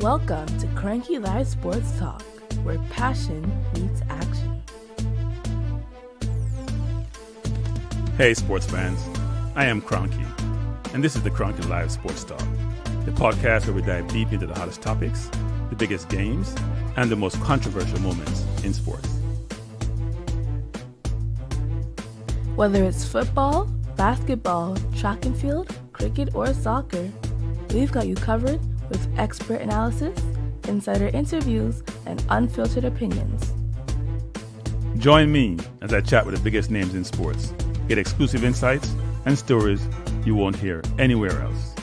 Welcome to Cranky Live Sports Talk, where passion meets action. Hey sports fans, I am Cranky, and this is the Cranky Live Sports Talk, the podcast where we dive deep into the hottest topics, the biggest games, and the most controversial moments in sports. Whether it's football, basketball, track and field, cricket, or soccer, we've got you covered with expert analysis, insider interviews, and unfiltered opinions. Join me as I chat with the biggest names in sports, get exclusive insights and stories you won't hear anywhere else.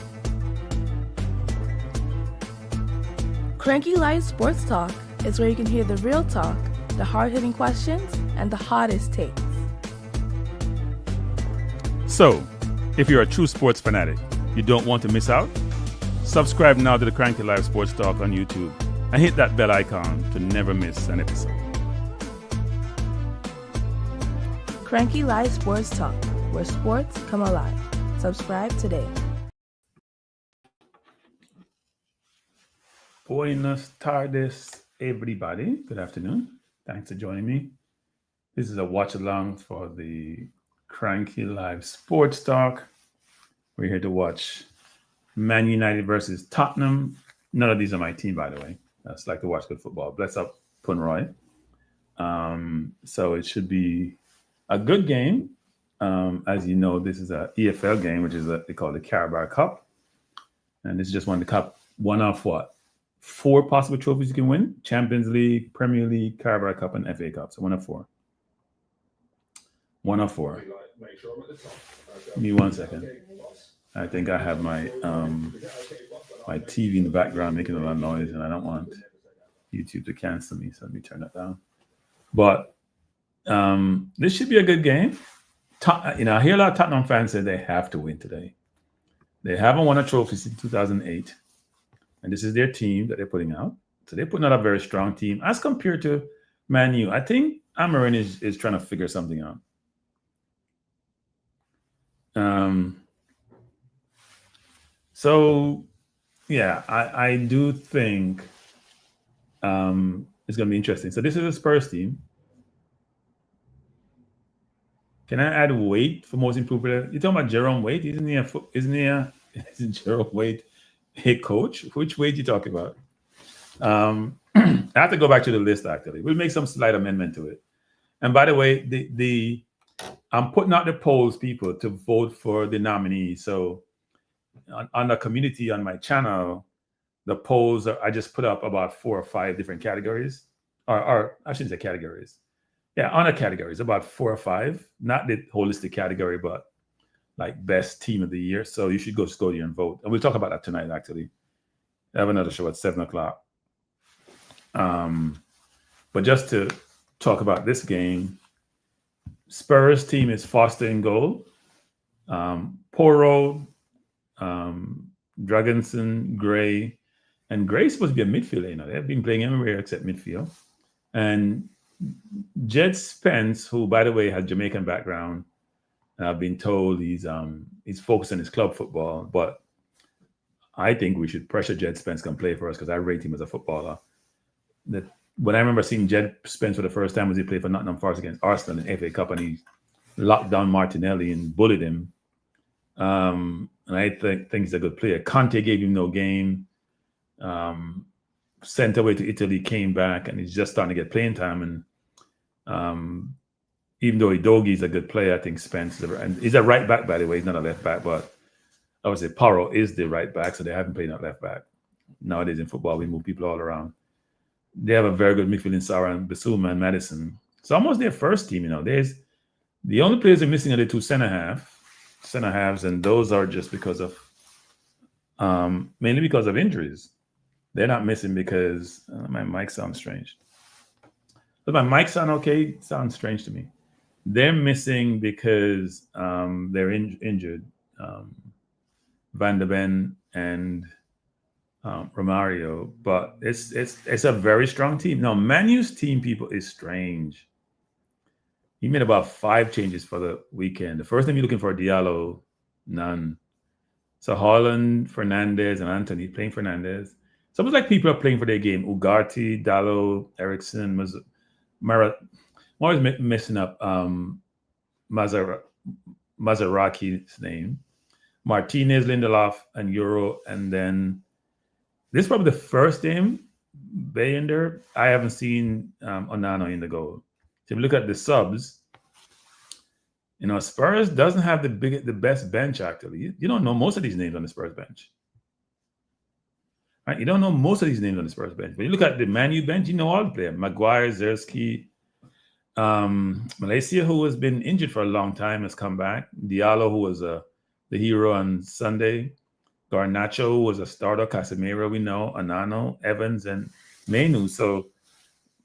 Cranky Live Sports Talk is where you can hear the real talk, the hard-hitting questions, and the hottest takes. So, if you're a true sports fanatic, you don't want to miss out? Subscribe now to the Cranky Live Sports Talk on YouTube and hit that bell icon to never miss an episode. Cranky Live Sports Talk, where sports come alive. Subscribe today. Buenas tardes, everybody. Good afternoon. Thanks for joining me. This is a watch along for the Cranky Live Sports Talk. We're here to watch Man United versus Tottenham. None of these are my team, by the way. That's like to watch good football. Bless up, Punroy. So it should be a good game. As you know, this is a EFL game, which is they call the Carabao Cup. And this is just one of what? 4 possible trophies you can win: Champions League, Premier League, Carabao Cup, and FA Cup. So 1 of 4. 1 of 4. Give me 1 second. I think I have my my TV in the background making a lot of noise, and I don't want YouTube to cancel me, so let me turn that down. But this should be a good game. I hear a lot of Tottenham fans say they have to win today. They haven't won a trophy since 2008, and this is their team that they're putting out. So they're putting out a very strong team as compared to Man U. I think Amarin is trying to figure something out. So, yeah, I do think it's going to be interesting. So this is a Spurs team. Can I add Waite for most improved player? You're talking about Jerome Waite? Isn't Jerome Waite a coach? Which Waite you talking about? I have to go back to the list, actually. We'll make some slight amendment to it. And by the way, I'm putting out the polls, people, to vote for the nominee. So on the community on my channel, the polls I just put up about 4 or 5 different categories, or I shouldn't say categories. Yeah, on the categories, about 4 or 5, not the holistic category, but like best team of the year. So you should just go there and vote. And we'll talk about that tonight, actually. I have another show at 7 o'clock. But just to talk about this game, Spurs team is Foster in goal. Porro, Dragonson, Gray, and Gray's supposed to be a midfielder. They've been playing everywhere except midfield. And Jed Spence, who by the way has Jamaican background, I've been told he's focused on his club football, but I think we should pressure Jed Spence can play for us because I rate him as a footballer. When I remember seeing Jed Spence for the first time was he played for Nottingham Forest against Arsenal in FA Cup, and he locked down Martinelli and bullied him. And I think he's a good player. Conte gave him no game. Sent away to Italy, came back, and he's just starting to get playing time. And even though Udogi's a good player, I think Spence and he's a right back, by the way. He's not a left back, but obviously Porro is the right back, so they haven't played that left back. Nowadays in football, we move people all around. They have a very good midfield in Sarah and Basuma and Madison. It's almost their first team, There's the only players they're missing are the 2 center halves, and those are just because of mainly because of injuries. They're not missing because my mic sounds strange. Does my mic sound okay? It sounds strange to me. They're missing because they're injured. Van de Ven and Romario, but it's a very strong team. Now, Man U's team, people, is strange. He made about 5 changes for the weekend. The first time you're looking for Diallo, none. So Haaland, Fernandez, and Anthony playing Fernandez. It's almost like people are playing for their game. Ugarte, Dallo, Ericsson, Mara. I'm always messing up Mazar- Mazaraki's name. Martinez, Lindelof, and Euro. And then this is probably the first game, Bayender. I haven't seen Onana in the goal. So if you look at the subs, Spurs doesn't have the best bench actually. You don't know most of these names on the Spurs bench. Right? You don't know most of these names on the Spurs bench. But you look at the Man U bench, you know all the players. Maguire, Zerski, Malaysia, who has been injured for a long time, has come back. Diallo, who was the hero on Sunday. Garnacho was a starter. Casemiro, we know. Anano, Evans, and Menu. So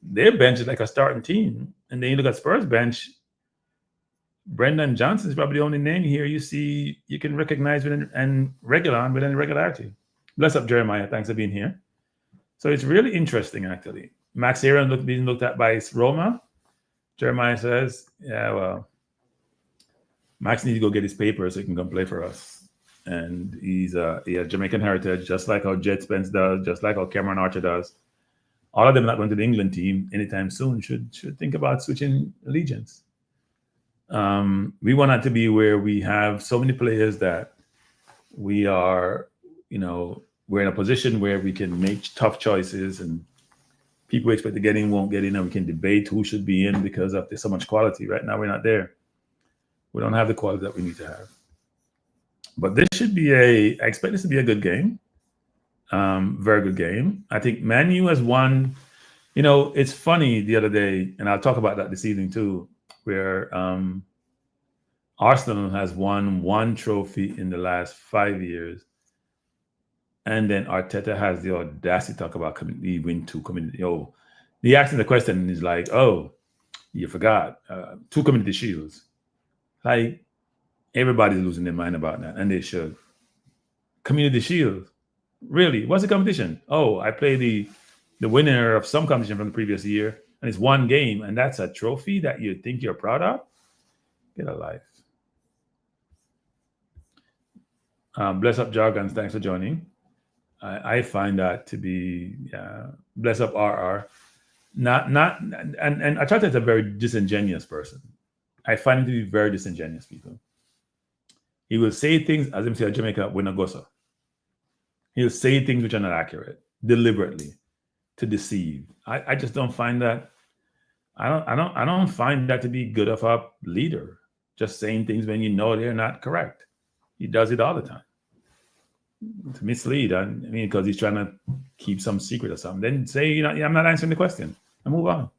their bench is like a starting team. And then you look at Spurs bench, Brendan Johnson is probably the only name here you can recognize and regular with any regularity. Bless up, Jeremiah. Thanks for being here. So it's really interesting, actually. Max Aaron being looked at by Roma. Jeremiah says, yeah, well, Max needs to go get his paper so he can come play for us. And he has Jamaican heritage, just like how Jet Spence does, just like how Cameron Archer does. All of them not going to the England team anytime soon should think about switching allegiance. We want it to be where we have so many players that we are, we're in a position where we can make tough choices and people expect to get in won't get in, and we can debate who should be in because there's so much quality. Right now, we're not there. We don't have the quality that we need to have. But this should be I expect this to be a good game. Very good game. I think Man U has won. It's funny the other day, and I'll talk about that this evening too, where Arsenal has won one trophy in the last 5 years. And then Arteta has the audacity to talk about community win 2 community. He asking the question and he's like, "Oh, you forgot 2 community shields." Like everybody's losing their mind about that, and they should. Community shield, really? What's the competition? Oh, I play the winner of some competition from the previous year, and it's one game, and that's a trophy that you think you're proud of. Get a life. Bless up, Jargons. Thanks for joining. I find that to be bless up RR. And Arteta is a very disingenuous person. I find him to be very disingenuous, people. He will say things, as him say Jamaica, Winagosa. He'll say things which are not accurate, deliberately, to deceive. I just don't find that. I don't find that to be good of a leader. Just saying things when you know they're not correct. He does it all the time. To mislead, because he's trying to keep some secret or something. Then say, I'm not answering the question, and move on.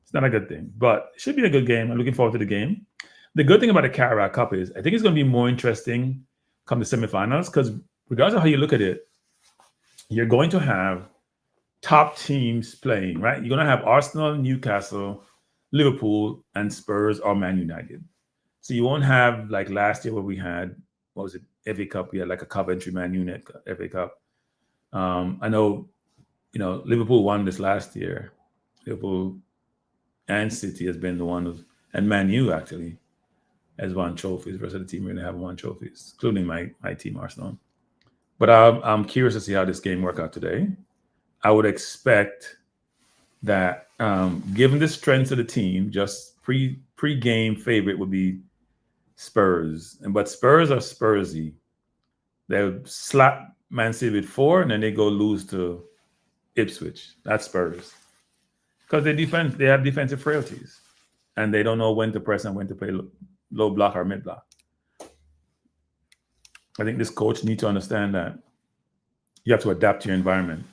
It's not a good thing, but it should be a good game. I'm looking forward to the game. The good thing about the Carabao Cup is I think it's going to be more interesting come the semifinals, because regardless of how you look at it, you're going to have top teams playing, right? You're going to have Arsenal, Newcastle, Liverpool, and Spurs or Man United. So you won't have like last year where we had, what was it, FA Cup? We had like a Coventry Man United FA Cup. I know, Liverpool won this last year. Liverpool and City has been the one, and Man U actually has won trophies. The rest of the team really haven't won trophies, including my team, Arsenal. But I'm curious to see how this game work out today. I would expect that, given the strength of the team, just pre-game favorite would be Spurs. But Spurs are Spursy. They'll slap Man City with 4, and then they go lose to Ipswich. That's Spurs. Because they have defensive frailties. And they don't know when to press and when to play low block or mid block. I think this coach needs to understand that you have to adapt to your environment.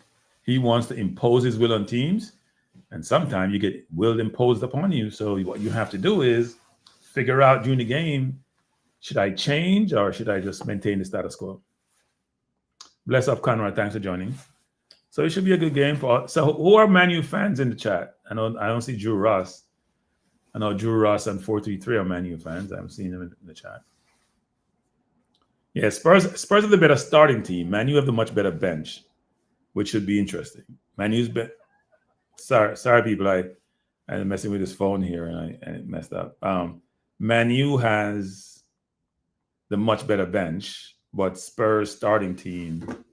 He wants to impose his will on teams, and sometimes you get will imposed upon you. So what you have to do is figure out during the game, should I change or should I just maintain the status quo? Bless up, Conrad. Thanks for joining. So it should be a good game for us. So who are Man U fans in the chat? I don't see Drew Ross. I know Drew Ross and 433 are Man U fans. I haven't seen them in the chat. Yeah, Spurs are the better starting team. Man U have the much better bench, which should be interesting. Man U's sorry people, I'm messing with his phone here and I messed up. Man U has the much better bench, but Spurs starting team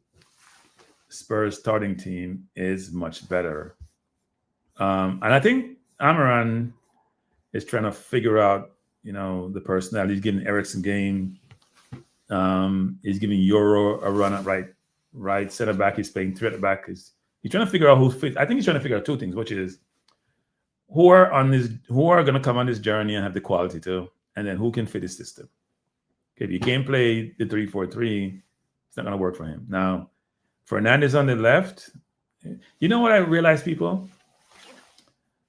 Spurs starting team is much better. And I think Amaran is trying to figure out, the personality. He's giving Ericsson game. He's giving Euro a run at right center back. He's playing three at the back. He's trying to figure out who fits. I think he's trying to figure out two things, which is who are going to come on this journey and have the quality too, and then who can fit his system. Okay, if you can't play the 3-4-3, it's not going to work for him. Now, Fernandez on the left. You know what I realize, people?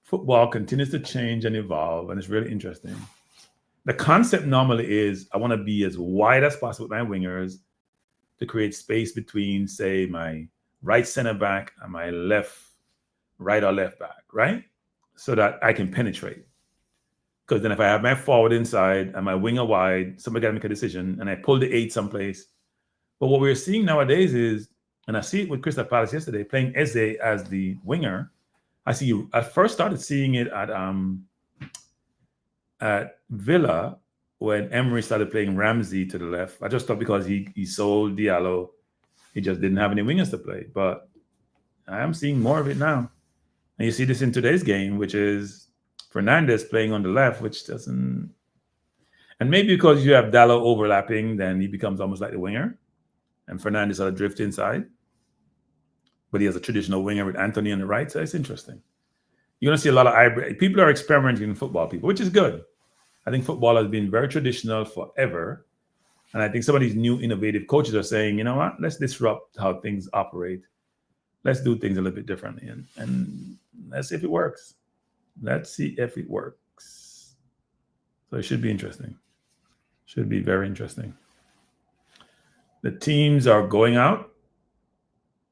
Football continues to change and evolve, and it's really interesting. The concept normally is I want to be as wide as possible with my wingers to create space between, say, my right center back and my right or left back, right? So that I can penetrate. Because then if I have my forward inside and my winger wide, somebody got to make a decision and I pull the 8 someplace. But what we're seeing nowadays is, and I see it with Crystal Palace yesterday, playing Eze as the winger. I first started seeing it at Villa when Emery started playing Ramsey to the left. I just thought because he sold Diallo, he just didn't have any wingers to play. But I am seeing more of it now. And you see this in today's game, which is Fernandez playing on the left, which doesn't... And maybe because you have Diallo overlapping, then he becomes almost like the winger. And Fernandez sort of drift inside. But he has a traditional winger with Anthony on the right, so it's interesting. You're going to see a lot of people are experimenting in football, which is good. I think football has been very traditional forever. And I think some of these new innovative coaches are saying, you know what, let's disrupt how things operate. Let's do things a little bit differently. And let's see if it works. Let's see if it works. So it should be interesting. Should be very interesting. The teams are going out.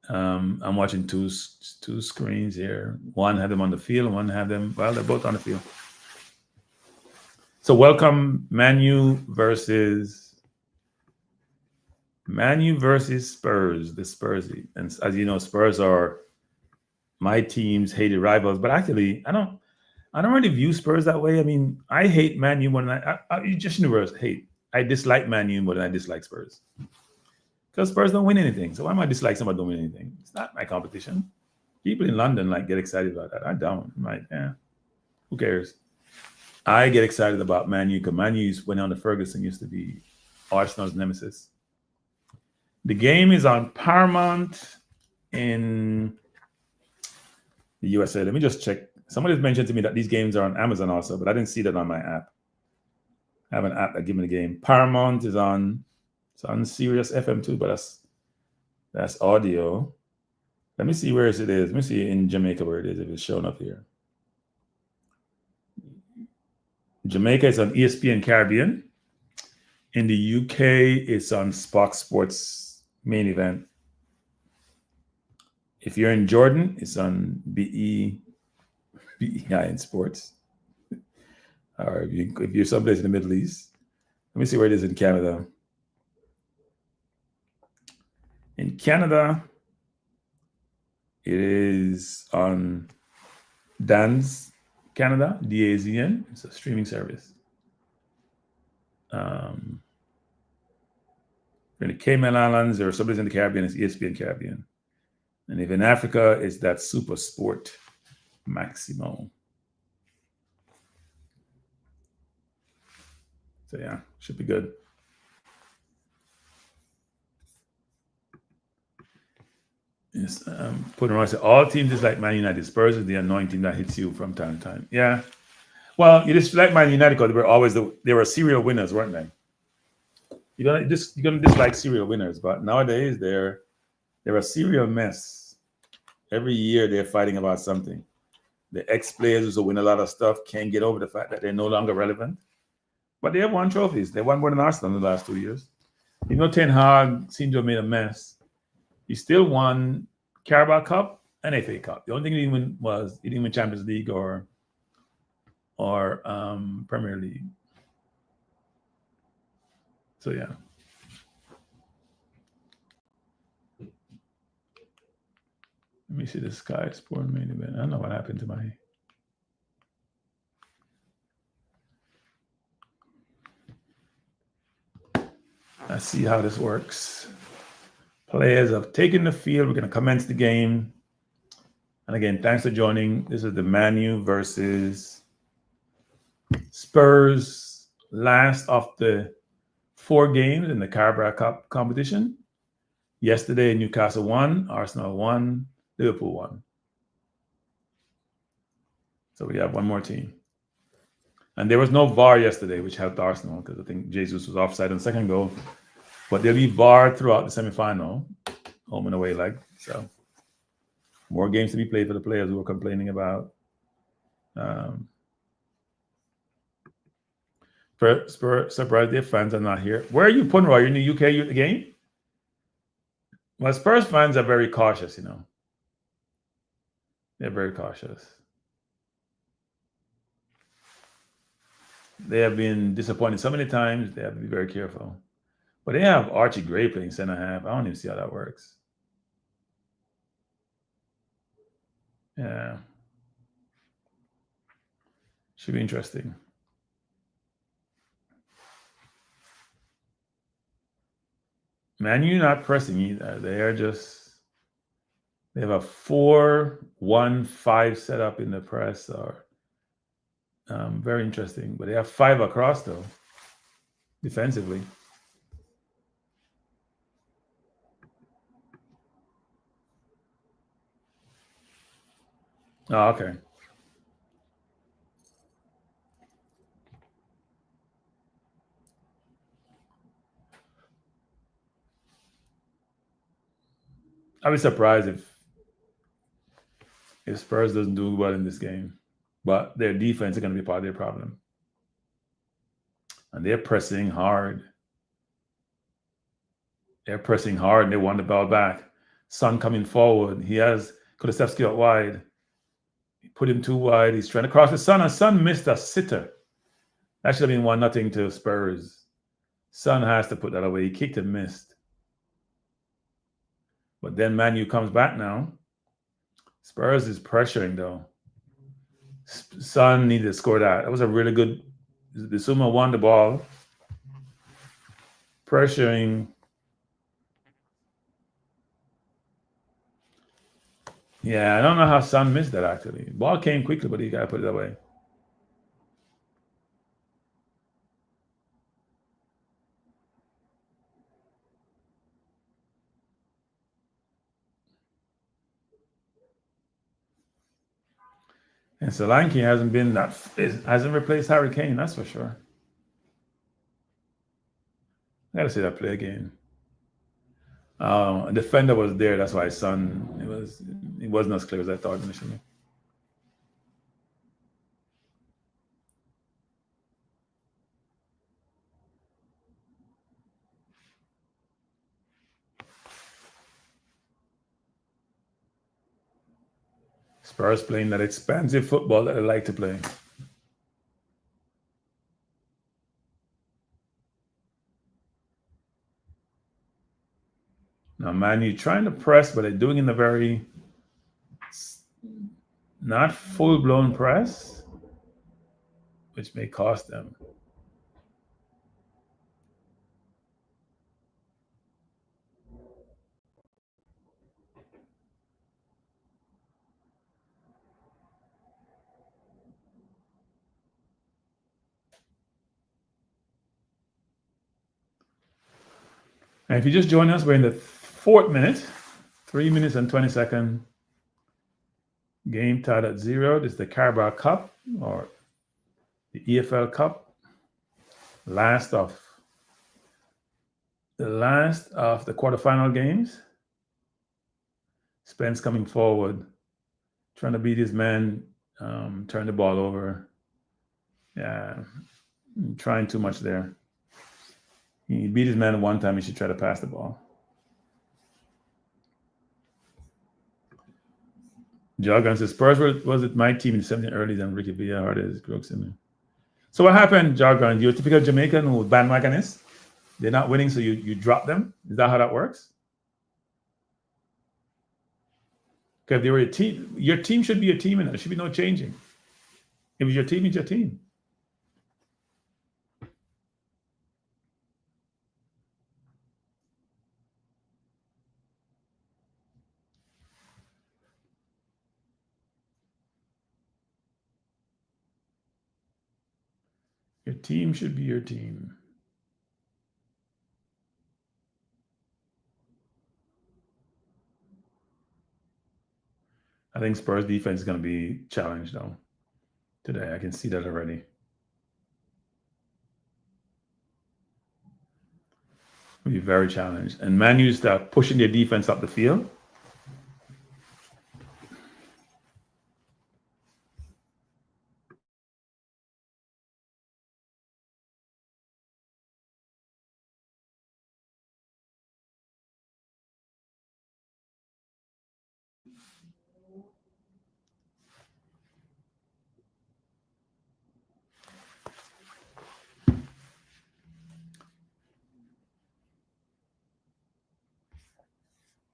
I'm watching two screens here. One had them on the field, one had them, well, they're both on the field. So welcome Man U versus Spurs, the Spursy. And as you know, Spurs are my team's hated rivals, but actually I don't really view Spurs that way. I mean, I hate Man U more than I just universe hate. I dislike Man U more than I dislike Spurs. Because Spurs don't win anything. So why am I dislike somebody don't win anything? It's not my competition. People in London get excited about that. I don't. I'm like, who cares? I get excited about Man U because Man U, when under Ferguson, used to be Arsenal's nemesis. The game is on Paramount in the USA. Let me just check. Somebody mentioned to me that these games are on Amazon also, but I didn't see that on my app. I have an app that gives me the game. Paramount is on... It's on Sirius FM too, but that's audio. Let me see where it is. Let me see in Jamaica where it is, if it's showing up here. Jamaica is on ESPN Caribbean. In the UK, it's on Fox Sports Main Event. If you're in Jordan, it's on BEI in Sports. Or if you're someplace in the Middle East. Let me see where it is in Canada. In Canada, it is on Dan's Canada, DAZN. It's a streaming service. In the Cayman Islands or someplace in the Caribbean, it's ESPN Caribbean. And if in Africa, it's that Super Sport Maximo. So yeah, should be good. Yes, putting on all teams is like Man United. Spurs is the annoying team that hits you from time to time. Yeah. Well, you just like Man United because they were serial winners, weren't they? You're gonna dislike serial winners, but nowadays they're a serial mess. Every year they're fighting about something. The ex-players who win a lot of stuff can't get over the fact that they're no longer relevant. But they have won trophies. They won more than Arsenal in the last 2 years. Ten Hag seemed to have made a mess. He still won Carabao Cup and FA Cup. The only thing he didn't win Champions League or Premier League. So yeah. Let me see the Sky Sport main event. I don't know what happened to my... Let's see how this works. Players have taken the field. We're going to commence the game. And again, thanks for joining. This is the Man U versus Spurs, last of the 4 games in the Carabao Cup competition. Yesterday, Newcastle won, Arsenal won, Liverpool won. So we have one more team. And there was no VAR yesterday, which helped Arsenal because I think Jesus was offside on the second goal. But there'll be VAR throughout the semi-final, home and away leg. So more games to be played for the players who are complaining about surprised their fans are not here. Where are you, Punra? You're in the UK, you're at the game? Well, Spurs fans are very cautious, you know. They're very cautious. They have been disappointed so many times, they have to be very careful. But they have Archie Gray playing center half. I don't even see how that works. Yeah. Should be interesting. Man U not pressing either. They have a 4-1-5 setup in the press, or very interesting. But they have 5 across though, defensively. Oh, okay. I'd be surprised if Spurs doesn't do well in this game. But their defense is going to be part of their problem. And they're pressing hard. They're pressing hard and they want the ball back. Son coming forward. He has Kulusevski out wide. He put him too wide. He's trying to cross the Son, and Son missed a sitter. That should have been 1-0 to Spurs. Son has to put that away. He kicked and missed. But then Man U comes back now. Spurs is pressuring though. Son needed to score that. That was a really good. Bissouma won the ball. Pressuring. Yeah, I don't know how Son missed that actually. Ball came quickly, but he got to put it away. And Solanke hasn't replaced Harry Kane, that's for sure. I gotta see that play again. A defender was there, that's why Son it wasn't as clear as I thought initially. Spurs playing that expansive football that they like to play. Now, Man U trying to press, but they're doing it in a very not full-blown press, which may cost them. And if you just join us, we're in the 4th minute, 3 minutes and 20-second game tied at 0. This is the Carabao Cup, or the EFL Cup. Last of the quarterfinal games. Spence coming forward, trying to beat his man, turn the ball over. Yeah, trying too much there. He beat his man one time. He should try to pass the ball. Jargon says, Spurs was it my team in the 17th early than Ricky Villa is Crooks in there. So what happened, Jargon? You're a typical Jamaican who bandwagonist. They're not winning, so you drop them. Is that how that works? Because they were a team. Your team should be a team, and there should be no changing. If it's your team, it's your team. Your team should be your team. I think Spurs defense is going to be challenged though today. I can see that already. Will be very challenged. And Man U start pushing their defense up the field.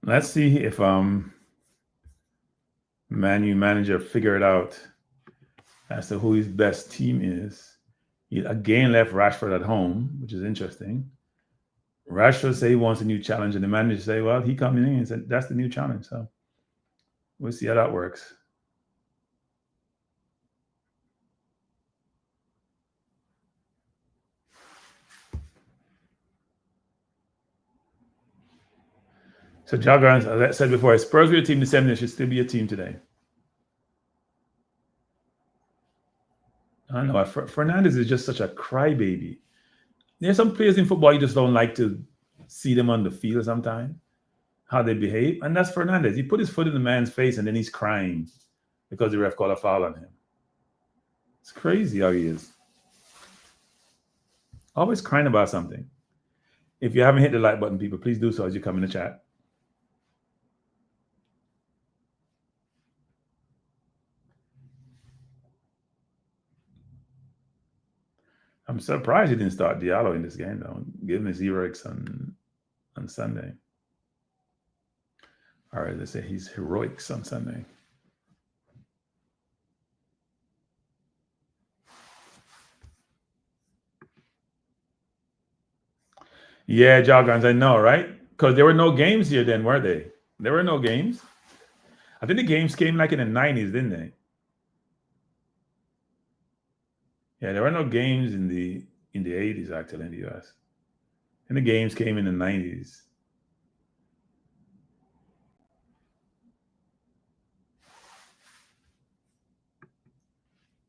Let's see if Man U manager figure it out as to who his best team is. He again left Rashford at home, which is interesting. Rashford say he wants a new challenge, and the manager say, "Well, he coming in and said that's the new challenge." So we'll see how that works. So Joggers, as I said before, Spurs were a team this evening, should still be a team today. I don't know. Fernandez is just such a crybaby. There's some players in football you just don't like to see them on the field sometimes, how they behave. And that's Fernandez. He put his foot in the man's face and then he's crying because the ref called a foul on him. It's crazy how he is. Always crying about something. If you haven't hit the like button, people, please do so as you come in the chat. I'm surprised he didn't start Diallo in this game, though. Give him his heroics on Sunday. All right, let's say he's heroics on Sunday. Yeah, Joggins, I know, right? Because there were no games here then, were they? There were no games. I think the games came like in the 90s, didn't they? Yeah, there were no games in the 80s actually in the US. And the games came in the 90s.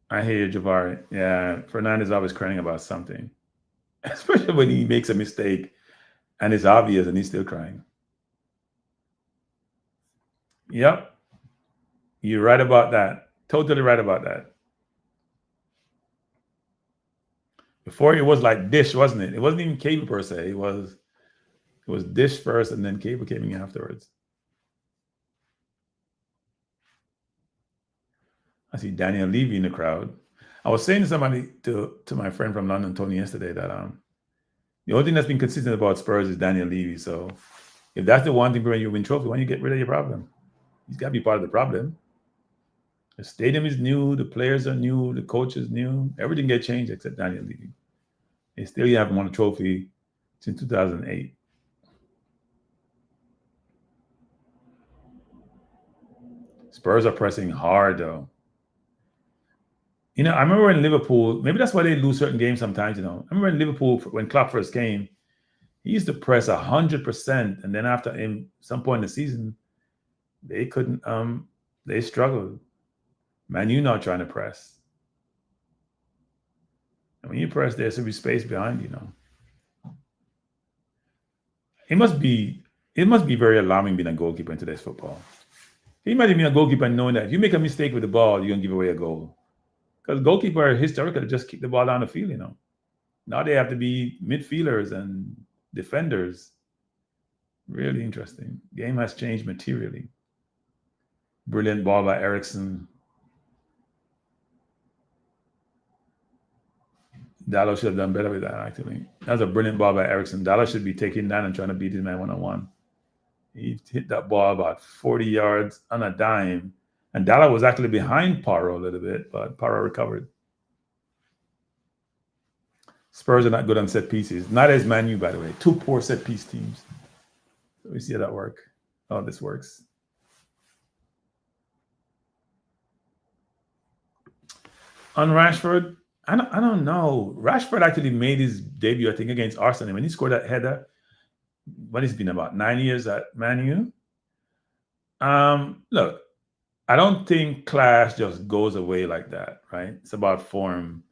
I hear you, Javari. Yeah, Fernandez is always crying about something, especially when he makes a mistake and it's obvious and he's still crying. Yep, you're right about that. Totally right about that. Before it was like Dish, wasn't it? It wasn't even cable per se. It was Dish first and then cable came in afterwards. I see Daniel Levy in the crowd. I was saying to somebody, to my friend from London, Tony, yesterday, that the only thing that's been consistent about Spurs is Daniel Levy. So if that's the one thing when you win trophy, why don't you get rid of your problem? He's got to be part of the problem. The stadium is new, the players are new, the coach is new. Everything get changed except Daniel Levy. They still haven't won a trophy since 2008. Spurs are pressing hard though. You know, I remember in Liverpool, maybe that's why they lose certain games sometimes, you know. I remember in Liverpool when Klopp first came, he used to press 100%. And then after in some point in the season, they couldn't, they struggled. Man, you're not trying to press. And when you press, there should be space behind you, you know. It must be very alarming being a goalkeeper in today's football. Can you imagine being a goalkeeper and knowing that if you make a mistake with the ball, you're gonna give away a goal? Because goalkeeper historically just kick the ball down the field, you know. Now they have to be midfielders and defenders. Really interesting. Game has changed materially. Brilliant ball by Eriksson. Dallas should have done better with that, actually. That was a brilliant ball by Eriksson. Dallas should be taking that and trying to beat his man one-on-one. He hit that ball about 40 yards on a dime. And Dallas was actually behind Paro a little bit, but Paro recovered. Spurs are not good on set pieces. Not as Man U, by the way. Two poor set piece teams. So we see how that work. How this works. On Rashford, I don't know. Rashford actually made his debut, I think, against Arsenal. When he scored that header, what has been about 9 years at Man U. Look, I don't think class just goes away like that, right? It's about form.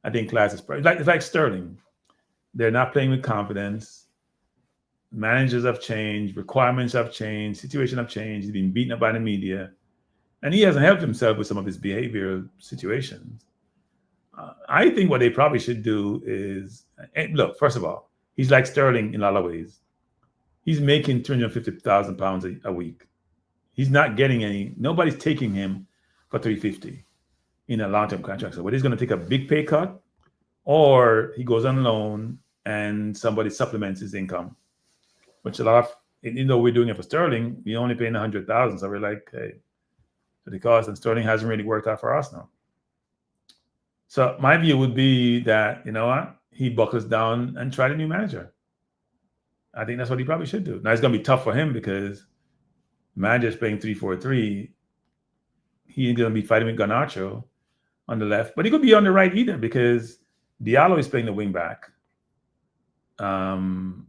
I think class is it's like Sterling. They're not playing with confidence. Managers have changed, requirements have changed, situation have changed. He's been beaten up by the media, and he hasn't helped himself with some of his behavioral situations. I think what they probably should do is look. First of all, he's like Sterling in a lot of ways. He's making £350,000 a week. He's not getting any. Nobody's taking him for 350 in a long-term contract. So whether he's going to take a big pay cut or he goes on loan and somebody supplements his income, which a lot of, we're doing it for Sterling, we only paying 100,000. So we're like, hey, so the cost, and Sterling hasn't really worked out for us now. So my view would be that, you know what, he buckles down and try the new manager. I think that's what he probably should do. Now it's going to be tough for him because manager's playing 3-4-3. He ain't going to be fighting with Garnacho on the left, but he could be on the right either because Diallo is playing the wing back, along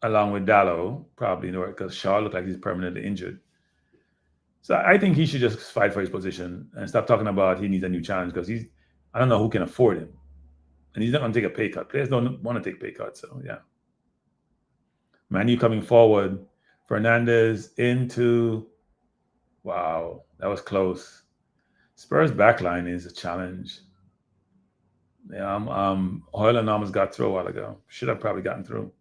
with Dallo, probably, because Shaw looked like he's permanently injured. So I think he should just fight for his position and stop talking about he needs a new challenge because I don't know who can afford him. And he's not going to take a pay cut. Players don't want to take pay cuts. So, yeah. Manu coming forward. Fernandez into. Wow, that was close. Spurs backline is a challenge. Yeah, Hoyland almost got through a while ago. Should have probably gotten through.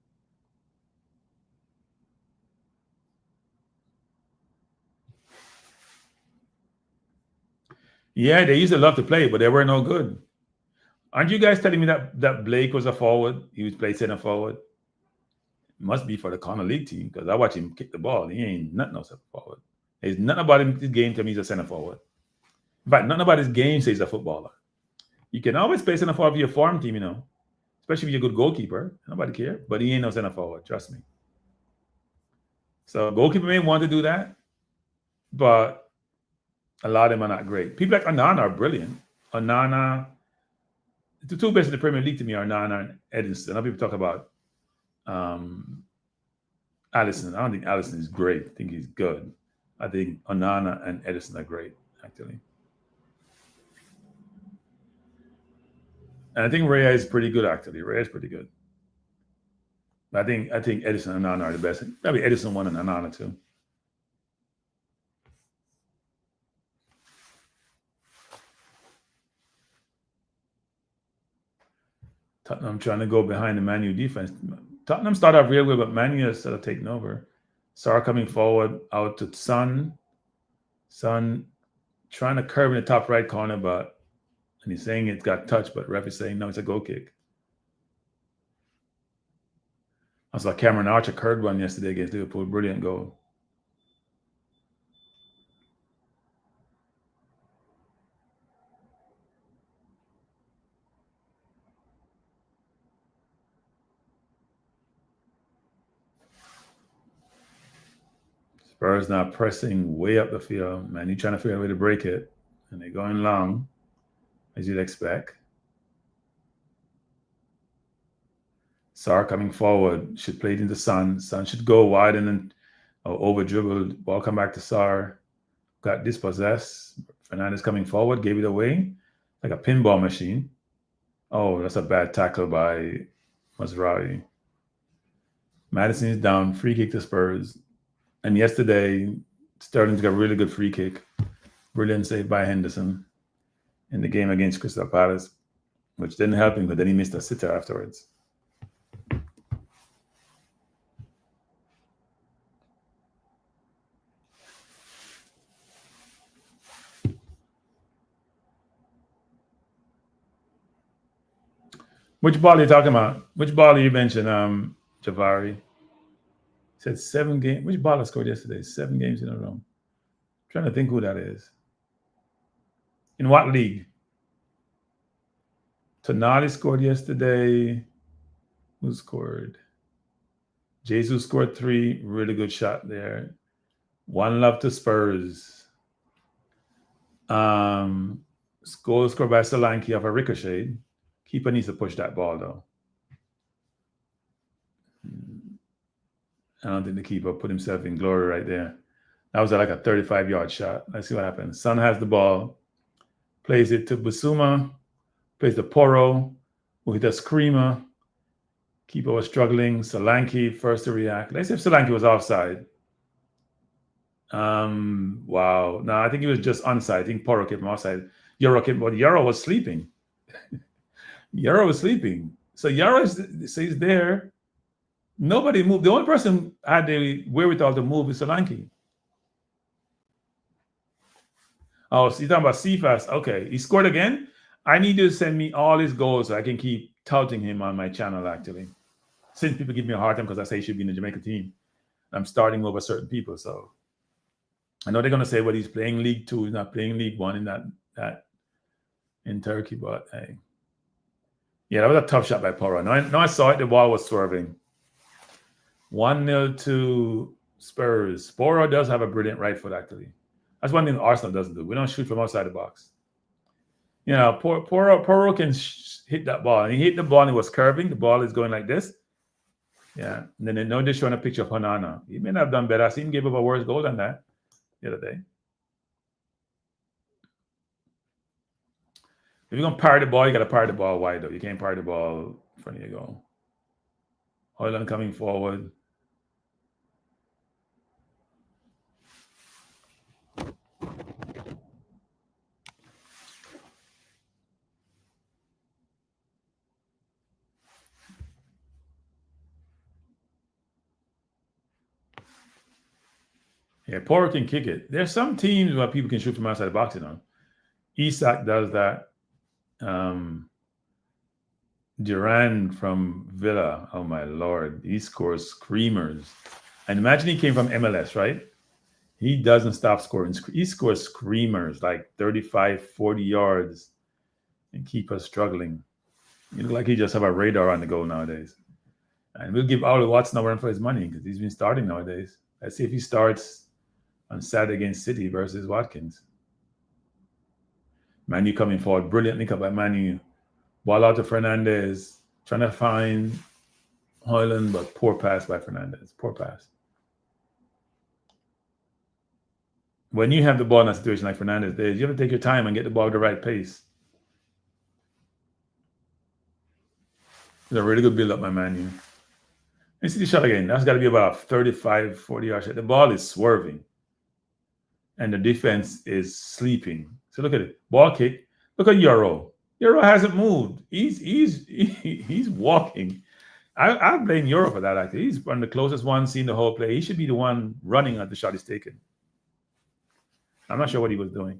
Yeah, they used to love to play, but they were no good. Aren't you guys telling me that Blake was a forward? He was played center forward. Must be for the Corner League team because I watch him kick the ball. He ain't nothing no center forward. There's nothing about his game to me he's a center forward. In fact, nothing about his game says he's a footballer. You can always play center forward for your farm team, especially if you're a good goalkeeper. Nobody care, but he ain't no center forward. Trust me. So goalkeeper may want to do that, but a lot of them are not great. People like Onana are brilliant. Onana, the two best in the Premier League to me are Onana and Edison. A lot of people talk about Alisson. I don't think Alisson is great. I think he's good. I think Onana and Edison are great, actually. And I think Raya is pretty good, actually. Raya is pretty good. I think Edison and Onana are the best. Maybe Edison 1 and Onana 2. Tottenham trying to go behind the Man U defense. Tottenham started off real good, but Man U has sort of taken over. Sarr coming forward out to Son. Son trying to curve in the top right corner, and he's saying it got touched, but ref is saying no, it's a goal kick. I saw Cameron Archer curved one yesterday against Liverpool. Brilliant goal. Spurs now pressing way up the field. Man, you're trying to figure out a way to break it. And they're going long, as you'd expect. Sarr coming forward. Should play it into Son. Son should go wide and then over dribbled. Ball come back to Sarr. Got dispossessed. Fernandez coming forward. Gave it away. Like a pinball machine. Oh, that's a bad tackle by Mazraoui. Madison is down. Free kick to Spurs. And yesterday, Sterling's got a really good free kick. Brilliant save by Henderson in the game against Crystal Palace, which didn't help him, but then he missed a sitter afterwards. Which ball are you talking about? Which ball you mentioned, Javari? Said 7 games. Which ball I scored yesterday? 7 games in a row. I'm trying to think who that is. In what league? Tonali scored yesterday. Who scored? Jesus scored 3. Really good shot there. 1 love to Spurs. Goal scored by Solanke off a ricochet. Keeper needs to push that ball, though. I don't think the keeper put himself in glory right there. That was like a 35-yard shot. Let's see what happens. Son has the ball, plays it to Basuma, plays the Poro, who hit a screamer. Keeper was struggling. Solanke first to react. Let's see if Solanke was offside. Wow. No, I think he was just onside. I think Poro kept him offside. Yaro was sleeping. Yaro was sleeping. So he's there. Nobody moved. The only person had the wherewithal to move is Solanke. Oh, so you're talking about CFAS. Okay. He scored again. I need you to send me all his goals so I can keep touting him on my channel, actually. Since people give me a hard time because I say he should be in the Jamaica team. I'm starting over certain people. So I know they're going to say, well, he's playing League 2. He's not playing League 1 in that in Turkey. But hey. Yeah, that was a tough shot by Poro. No, I saw it. The ball was swerving. 1-0 to Spurs. Poro does have a brilliant right foot, actually. That's one thing Arsenal doesn't do. We don't shoot from outside the box. You know, Poro can hit that ball. And he hit the ball and it was curving. The ball is going like this. Yeah. And then they're showing a picture of Hanana. He may not have done better. I seen him give up a worse goal than that the other day. If you're going to parry the ball, you got to parry the ball wide, though. You can't parry the ball in front of your goal. Hoyland coming forward. Yeah, Poro can kick it. There's some teams where people can shoot from outside the box, you know. Isak does that. Duran from Villa. Oh, my Lord. He scores screamers. And imagine he came from MLS, right? He doesn't stop scoring. He scores screamers like 35, 40 yards and keep us struggling. You look like he just have a radar on the go nowadays. And we'll give Ollie Watson a run for his money because he's been starting nowadays. Let's see if he starts on Saturday against City versus Watkins. Manu coming forward. Brilliant link up by Manu. Ball out to Fernandez. Trying to find Hoyland, but poor pass by Fernandez. Poor pass. When you have the ball in a situation like Fernandez did, you have to take your time and get the ball at the right pace. It's a really good build-up by Manu. Let's see the shot again. That's got to be about 35, 40 yard shot. The ball is swerving. And the defense is sleeping. So look at it. Ball kick. Look at Euro. Euro hasn't moved. He's walking. I blame Euro for that, actually. He's one of the closest ones seeing the whole play. He should be the one running at the shot he's taken. I'm not sure what he was doing.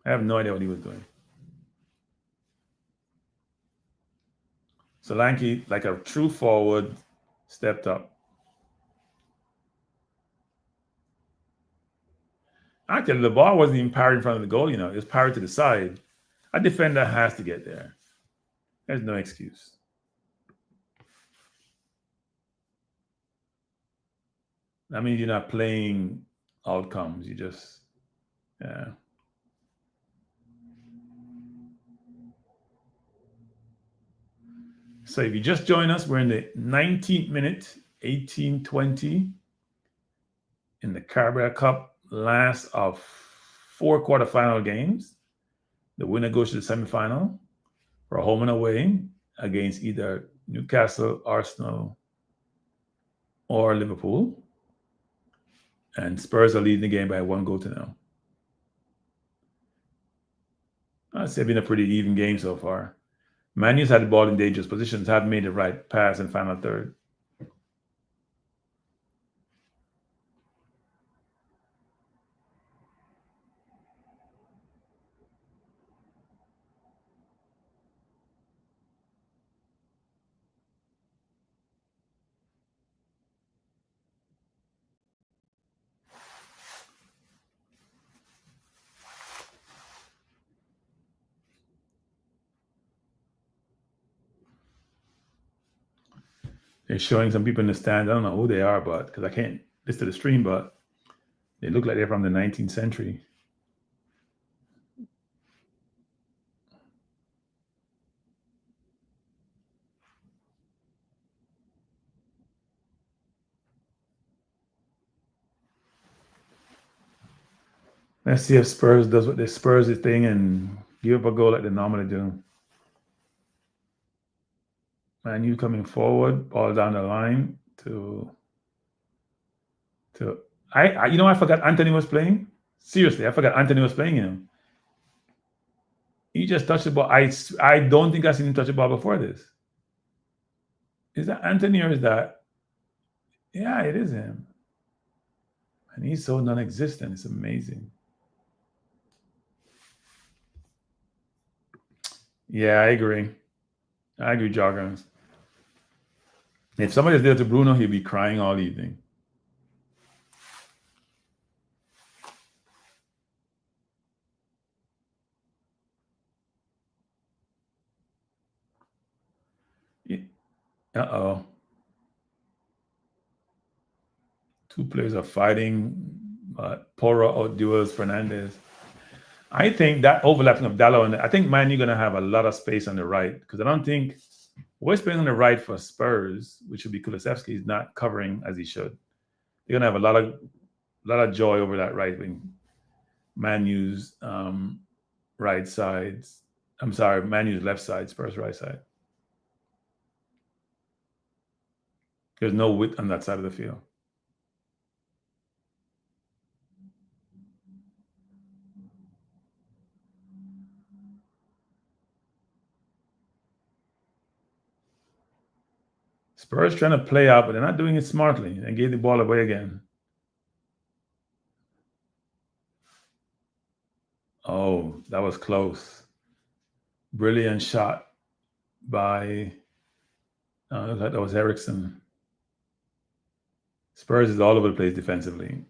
I have no idea what he was doing. Solanke, like a true forward, stepped up. Actually, the ball wasn't even parried in front of the goal, you know. It was parried to the side. A defender has to get there. There's no excuse. I mean, you're not playing outcomes. You just, yeah. So if you just join us, we're in the 19th minute, 18-20 in the Carabao Cup. Last of 4 quarterfinal games. The winner goes to the semifinal for home and away against either Newcastle, Arsenal, or Liverpool. And Spurs are leading the game by 1-0. I'd say it's been a pretty even game so far. Man U's had the ball in dangerous positions, have made the right pass in final third. They're showing some people in the stand. I don't know who they are, but because I can't listen to the stream, but they look like they're from the 19th century. Let's see if Spurs does what the Spurs thing and give up a goal like they normally do. Man, you coming forward, ball down the line to I forgot Anthony was playing. Seriously, I forgot Anthony was playing him. He just touched the ball. I don't think I've seen him touch the ball before this. Is that Anthony or is that? Yeah, it is him. And he's so non-existent. It's amazing. Yeah, I agree. Joggers. If somebody's there to Bruno, he'll be crying all evening. Uh-oh. Two players are fighting, but Porro outduels Fernandez. I think that overlapping of Dallo and I think Man, you're going to have a lot of space on the right because I don't think West playing on the right for Spurs, which would be Kulusevski, is not covering as he should. They're going to have a lot of joy over that right wing. Manu's right sides. I'm sorry, Manu's left side, Spurs right side. There's no width on that side of the field. Spurs trying to play out, but they're not doing it smartly. They gave the ball away again. Oh, that was close. Brilliant shot by, that was Eriksson. Spurs is all over the place defensively.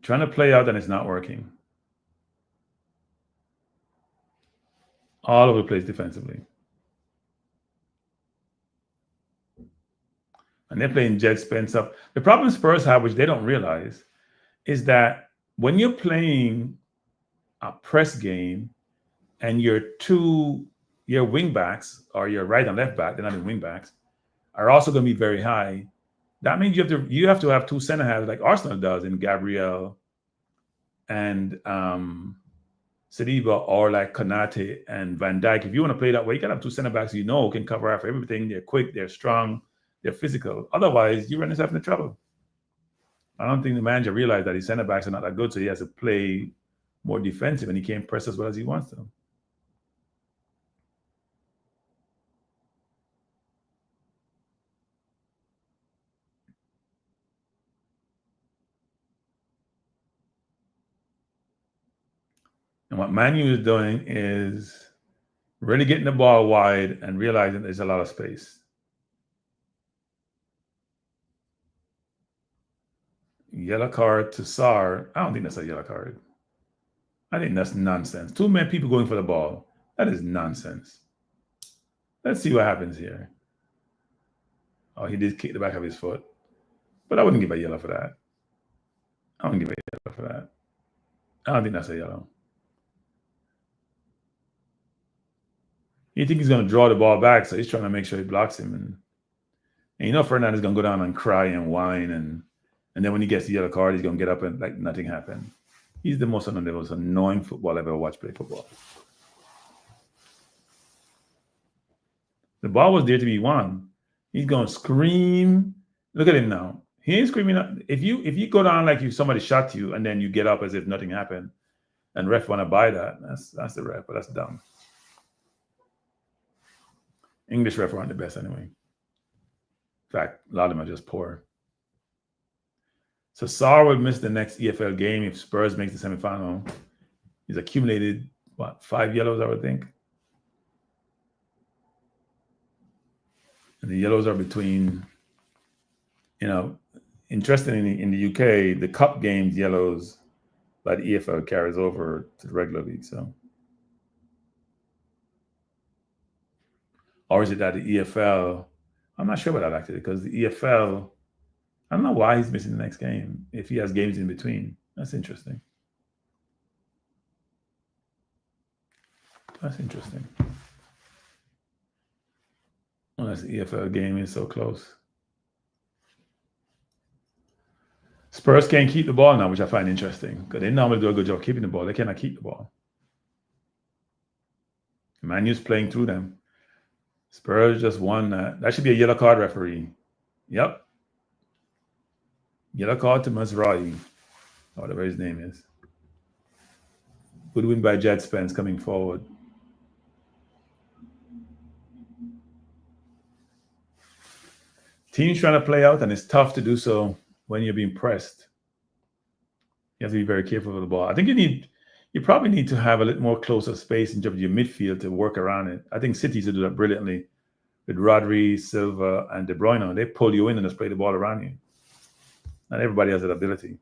Trying to play out and it's not working. All over the place defensively. And they're playing Jed Spence up. The problem Spurs have, which they don't realize, is that when you're playing a press game and your wing backs or your right and left back, they're not in wing backs, are also going to be very high. That means you have to have two center halves like Arsenal does in Gabriel and Saliba or like Konate and Van Dijk. If you want to play that way, you got to have two center backs can cover up everything. They're quick, they're strong, they're physical. Otherwise, you run yourself into trouble. I don't think the manager realized that his center backs are not that good, so he has to play more defensive and he can't press as well as he wants to. And what Manu is doing is really getting the ball wide and realizing there's a lot of space. Yellow card to Sarr. I don't think that's a yellow card. I think that's nonsense. Too many people going for the ball. That is nonsense. Let's see what happens here. Oh, he did kick the back of his foot. But I wouldn't give a yellow for that. I wouldn't give a yellow for that. I don't think that's a yellow. You think he's going to draw the ball back, so he's trying to make sure he blocks him. And Fernandez is going to go down and cry and whine. And then when he gets the yellow card, he's going to get up and like nothing happened. He's the most annoying football I've ever watched play football. The ball was there to be won. He's going to scream. Look at him now. He ain't screaming. If you go down like somebody shot you and then you get up as if nothing happened, and ref want to buy that, that's the ref, but that's dumb. English ref aren't the best anyway. In fact, a lot of them are just poor. So Sarr would miss the next EFL game if Spurs makes the semifinal. He's accumulated, 5 yellows, I would think. And the yellows are between, interestingly in the UK, the cup games yellows, but the EFL carries over to the regular league. So, or is it that the EFL? I'm not sure about that actually, because the EFL, I don't know why he's missing the next game if he has games in between. That's interesting. Unless the EFL game is so close. Spurs can't keep the ball now, which I find interesting because they normally do a good job keeping the ball. They cannot keep the ball. Man U's playing through them. Spurs just won that. That should be a yellow card, referee. Yep. Yellow card to Mazraoui, whatever his name is. Good win by Jed Spence coming forward. Teams trying to play out, and it's tough to do so when you're being pressed. You have to be very careful with the ball. I think you probably need to have a little more closer space in terms of your midfield to work around it. I think Cities will do that brilliantly with Rodri, Silva, and De Bruyne. They pull you in and just play the ball around you. Not everybody has that ability.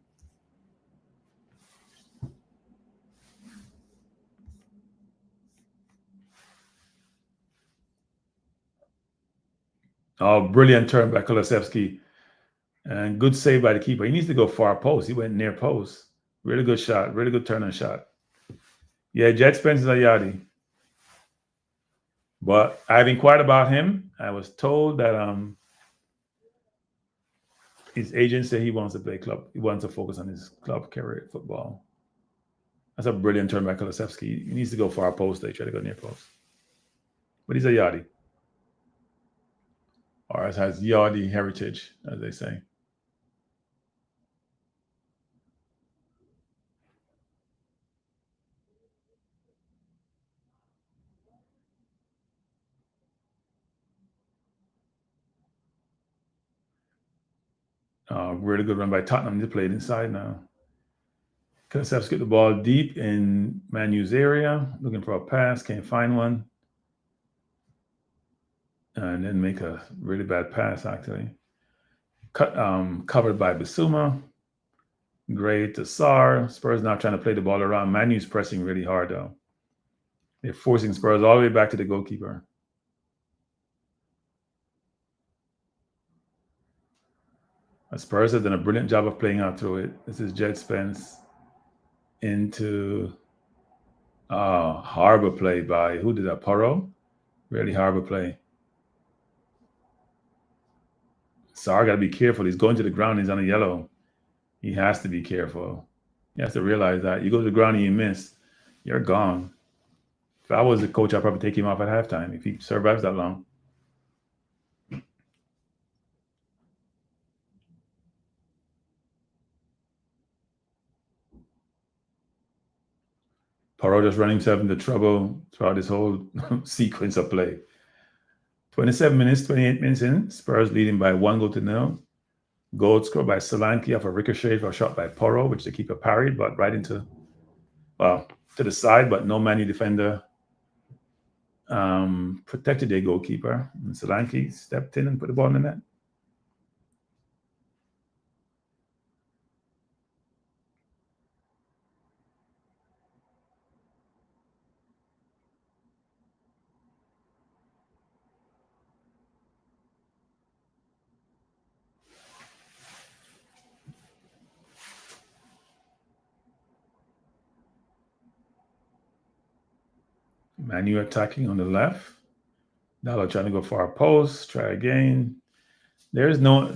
Oh, brilliant turn by Kulusevski. And good save by the keeper. He needs to go far post. He went near post. Really good shot. Really good turn and shot. Yeah, Jet Spence is a yardie. But I've inquired about him. I was told that his agent said he wants to play club. He wants to focus on his club career football. That's a brilliant turn by Kulusevski. He needs to go far post. They try to go near post. But he's a yardie. Or it has yardie heritage, as they say. Really good run by Tottenham. They played inside now. Kulusevski get the ball deep in Man U's area, looking for a pass, can't find one. And then make a really bad pass, actually. Covered by Bissouma. Great to Sarr. Spurs now trying to play the ball around. Man U's pressing really hard, though. They're forcing Spurs all the way back to the goalkeeper. Spurs have done a brilliant job of playing out through it. This is Jed Spence into harbor play by, who did that? Porro? Really harbor play. Sarr got to be careful. He's going to the ground. He's on a yellow. He has to be careful. He has to realize that. You go to the ground and you miss, you're gone. If I was the coach, I'd probably take him off at halftime if he survives that long. Porro just running himself into trouble throughout this whole sequence of play. 27 minutes, 28 minutes in. Spurs leading by 1-0. Goal scored by Solanke off a ricochet for a shot by Porro, which the keeper parried, but right into, to the side, but no Man U defender protected their goalkeeper. And Solanke stepped in and put the ball in the net. Man U attacking on the left. Dallo trying to go far post. Try again. There's no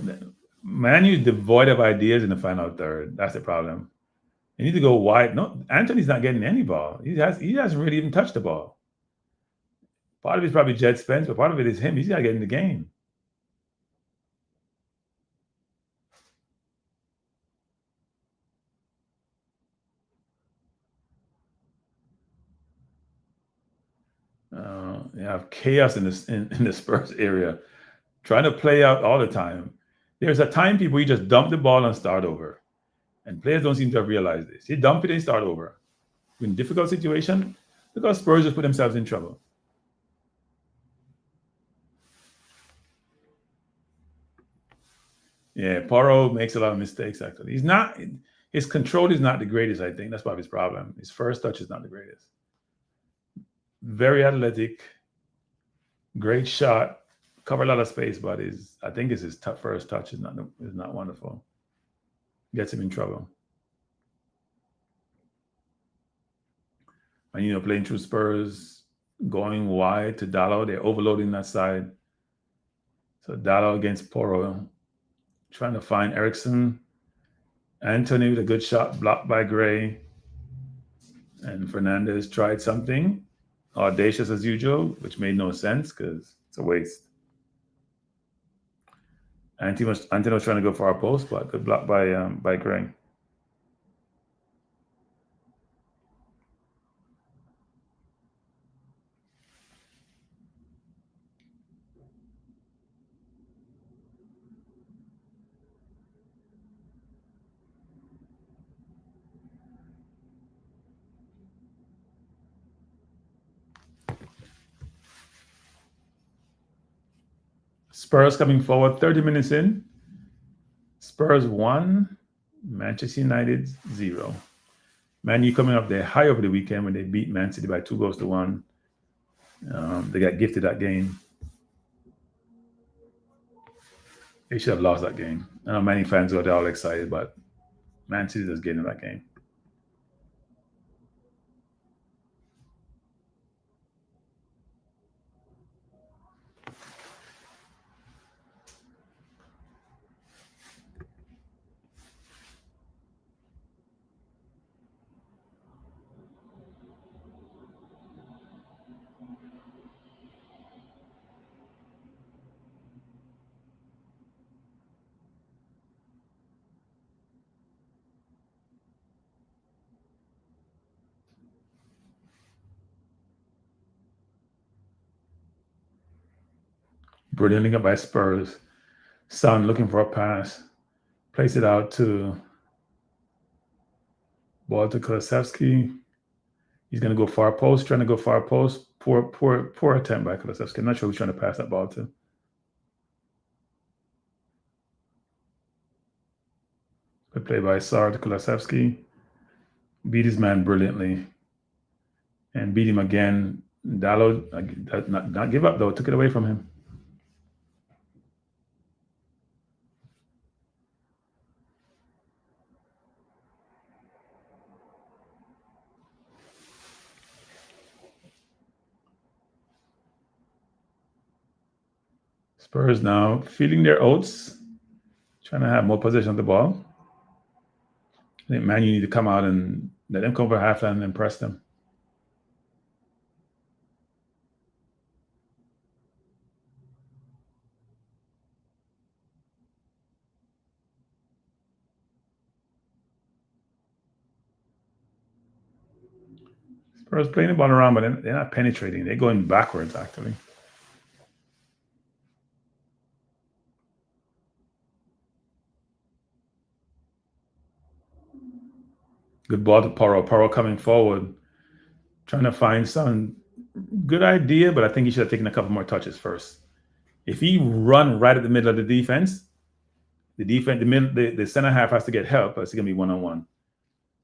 Man U devoid of ideas in the final third. That's the problem. You need to go wide. No, Anthony's not getting any ball. He hasn't really even touched the ball. Part of it is probably Jed Spence, but part of it is him. He's got to get in the game. You have chaos in the Spurs area, trying to play out all the time. There's a time people you just dump the ball and start over, and players don't seem to have realized this. You dump it and start over. In difficult situation, because Spurs just put themselves in trouble. Yeah, Porro makes a lot of mistakes. Actually, his control is not the greatest. I think that's probably his problem. His first touch is not the greatest. Very athletic, great shot, cover a lot of space, but I think his first touch is not wonderful. Gets him in trouble. And playing through Spurs, going wide to Dallo, they're overloading that side. So Dallo against Porro, trying to find Eriksson. Anthony with a good shot blocked by Gray. And Fernandez tried something audacious as usual, which made no sense because it's a waste. Anthony was trying to go for our post, but good block by Gray. Spurs coming forward 30 minutes in. Spurs 1, Manchester United 0. Man U coming up there high over the weekend when they beat Man City by 2-1. They got gifted that game. They should have lost that game. I know many fans were all excited, but Man City just getting that game. Brilliant link up by Spurs. Son looking for a pass. Place it out to ball to Kulusevski. He's going to go far post, trying to go far post. Poor attempt by Kulusevski. I'm not sure who's trying to pass that ball to. Good play by Sar to Kulusevski. Beat his man brilliantly. And beat him again. Dallo, not give up though. Took it away from him. Spurs now feeling their oats, trying to have more possession of the ball. I think Man U need to come out and let them come over halfline and press them. Spurs playing the ball around, but they're not penetrating. They're going backwards, actually. Good ball to Porro. Porro coming forward, trying to find some good idea, but I think he should have taken a couple more touches first. If he run right at the middle of the defense, the center half has to get help. It's going to be one-on-one.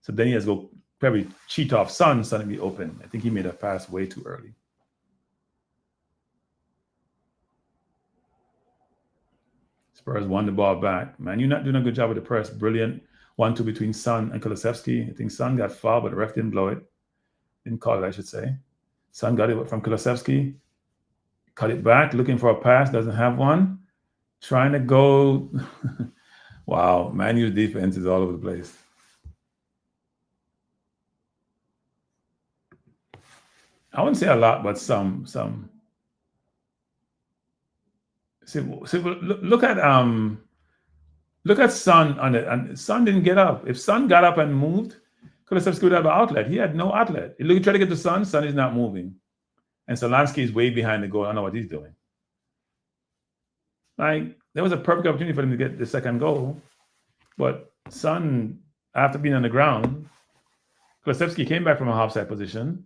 So then he has to go probably cheat off Son. Son will be open. I think he made a pass way too early. Spurs won the ball back. Man, you're not doing a good job with the press. Brilliant 1-2 between Son and Kulusevski. I think Son got fouled, but the ref didn't blow it. Didn't call it, I should say. Son got it from Kulusevski. Cut it back, looking for a pass, doesn't have one. Trying to go. Wow, Man U's defense is all over the place. I wouldn't say a lot, but some. See, look at Son on it, and Son didn't get up. If Son got up and moved, Kulusevski would have an outlet. He had no outlet. He look, try to get to Son. Son is not moving, and Solanski is way behind the goal. I don't know what he's doing. Like, there was a perfect opportunity for him to get the second goal, but Son, after being on the ground, Kulusevski came back from a offside position.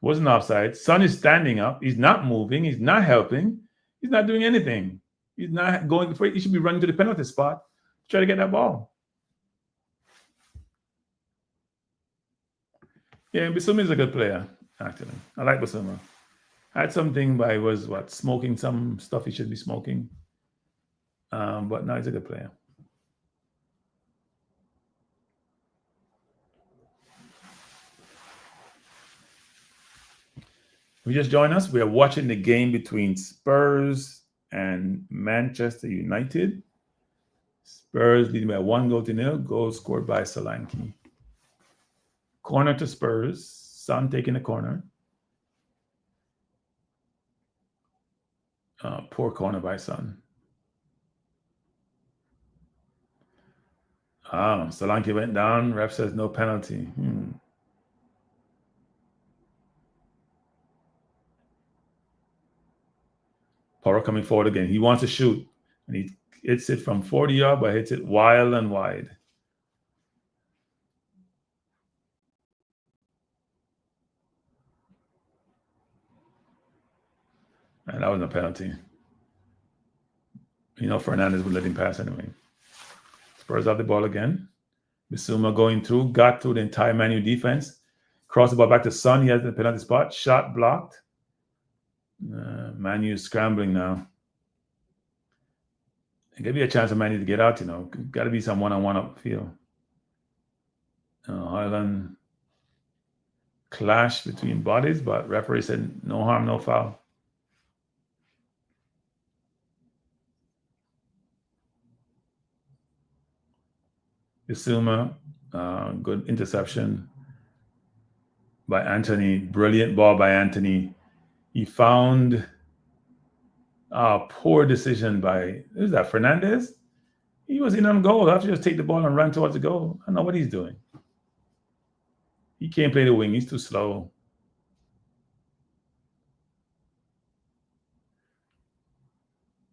Wasn't offside. Son is standing up. He's not moving. He's not helping. He's not doing anything. He's not going for it. He should be running to the penalty spot to try to get that ball. Yeah, Bissouma is a good player, actually. I like Bissouma. Had something by smoking some stuff he should be smoking. But now he's a good player. If you just join us, we are watching the game between Spurs and Manchester United. Spurs leading by 1-0. Goal scored by Solanke. Corner to Spurs. Son taking the corner. Poor corner by Son. Solanke went down. Ref says no penalty. Porro coming forward again. He wants to shoot. And he hits it from 40 yards, but hits it wild and wide. And that was a penalty. Fernandez would let him pass anyway. Spurs have the ball again. Bissouma going through, got through the entire Man U defense. Cross the ball back to Son. He has the penalty spot. Shot blocked. Man U scrambling now. It gave you a chance for Man U to get out, Got to be some one-on-one upfield. Highland clash between bodies, but referee said no harm, no foul. Bissouma, good interception by Anthony. Brilliant ball by Anthony. He found a poor decision by, who's that, Fernandez? He was in on goal. I have to just take the ball and run towards the goal. I don't know what he's doing. He can't play the wing. He's too slow.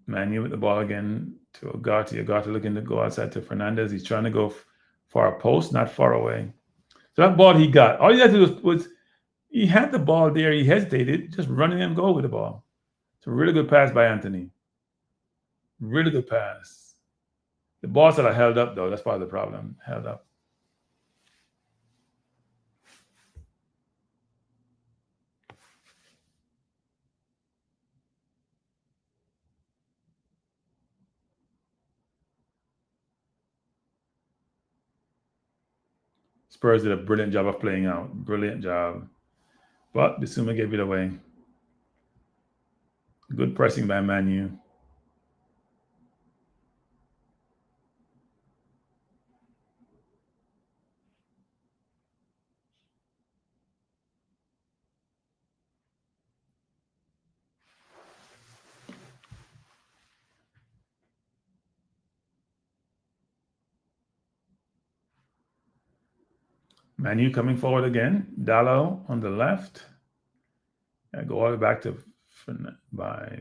Manu with the ball again to Agati. Agati looking to go outside to Fernandez. He's trying to go for a post, not far away. So that ball he got, all he had to do was he had the ball there. He hesitated, just running and go with the ball. It's a really good pass by Anthony. Really good pass. The balls that are held up, though, that's part of the problem. Held up. Spurs did a brilliant job of playing out. Brilliant job. But Bissouma gave it away. Good pressing by Manu. Manu coming forward again. Dallo on the left. I go all the way back to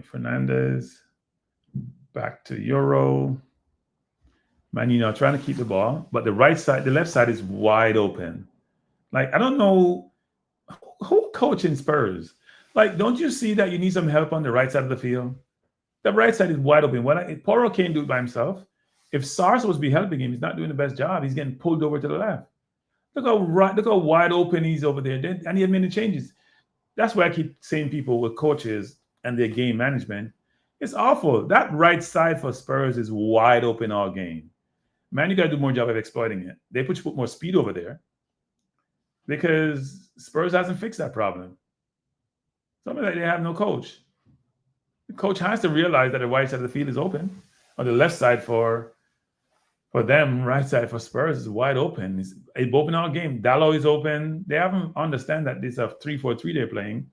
Fernandez. Back to Euro. Manu now trying to keep the ball, but the left side is wide open. Like, I don't know who coaching Spurs. Like, don't you see that you need some help on the right side of the field? The right side is wide open. Porro can't do it by himself. If Sarr was to be helping him, he's not doing the best job. He's getting pulled over to the left. Look how wide open he's over there. And he had many changes. That's why I keep saying people with coaches and their game management, it's awful. That right side for Spurs is wide open all game. Man, you got to do more job of exploiting it. They put more speed over there because Spurs hasn't fixed that problem. Something like they have no coach. The coach has to realize that the right side of the field is open, or the left side for them, right side for Spurs is wide open. It's open all game. Dallo is open. They haven't understand that this is a 3-4-3 they're playing.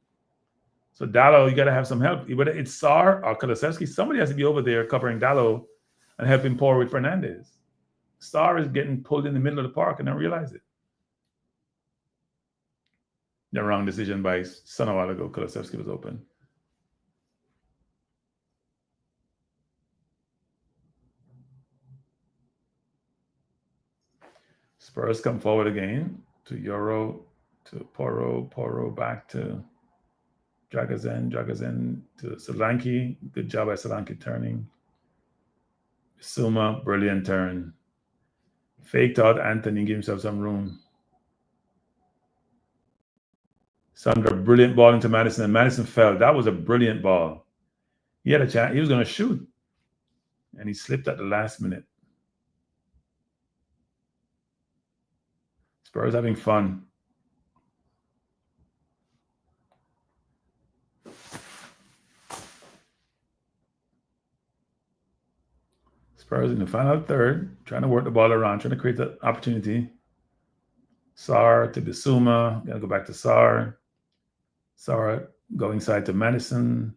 So Dallo, you got to have some help. Whether it's Sarr or Kulusevski, somebody has to be over there covering Dallo and helping Porro with Fernandez. Sarr is getting pulled in the middle of the park and don't realize it. The wrong decision by Son a while ago. Kulusevski was open. Spurs come forward again to Euro, to Porro back to Dragazen to Solanke. Good job by Solanke turning. Bissouma, brilliant turn. Faked out Anthony, give himself some room. Sandra, brilliant ball into Madison, and Madison fell. That was a brilliant ball. He had a chance. He was going to shoot, and he slipped at the last minute. Spurs having fun. Spurs Spurs in the final third, trying to work the ball around, trying to create the opportunity. Sarr to Bissouma. Gotta go back to Sarr. Sarr going side to Madison.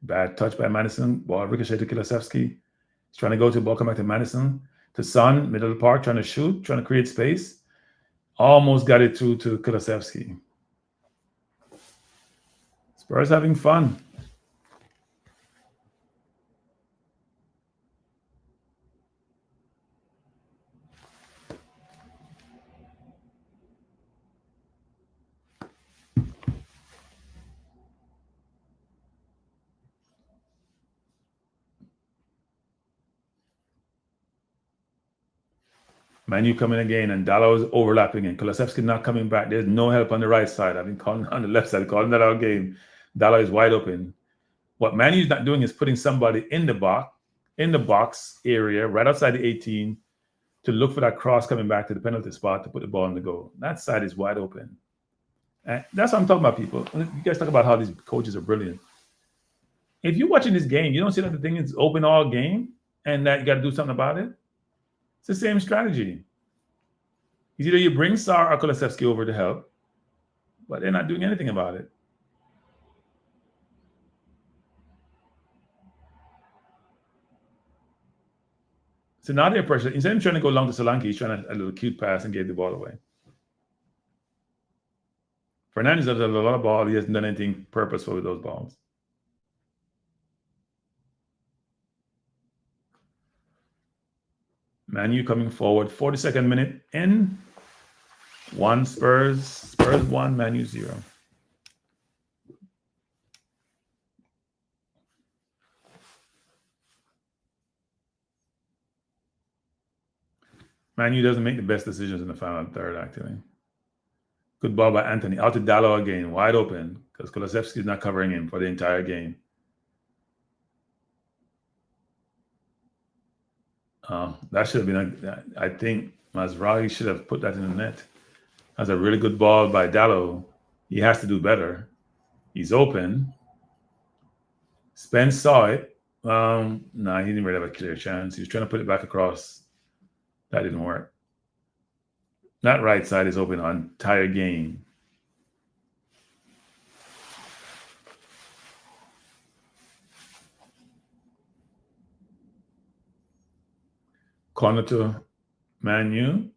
Bad touch by Madison. Ball ricochet to Kulusevski. He's trying to go to the ball, come back to Madison. To Son, middle of the park, trying to shoot, trying to create space. Almost got it through to Kulusevski. Spurs having fun. Manu coming again, and Dalot is overlapping, and Kulusevski not coming back. There's no help on the right side. I've been calling on the left side, calling that out game. Dalot is wide open. What Manu's not doing is putting somebody in the box area, right outside the 18, to look for that cross coming back to the penalty spot to put the ball in the goal. That side is wide open. And that's what I'm talking about, people. You guys talk about how these coaches are brilliant. If you're watching this game, you don't see that the thing is open all game and that you got to do something about it. It's the same strategy. It's either you bring Sarr or Kulusevski over to help, but they're not doing anything about it. So now they're pressure. Instead of trying to go long to Solanke, he's trying a little cute pass and gave the ball away. Fernandes has a lot of ball. He hasn't done anything purposeful with those balls. Manu coming forward, 42nd minute in. 1 Spurs 1, Manu 0. Manu doesn't make the best decisions in the final third, actually. Good ball by Anthony. Out to Dalot again, wide open, because Kulusevski is not covering him for the entire game. That should have been, I think Mazraoui should have put that in the net. That's a really good ball by Dalot. He has to do better. He's open. Spence saw it. No, he didn't really have a clear chance. He was trying to put it back across. That didn't work. That right side is open on entire game. Corner to Manu.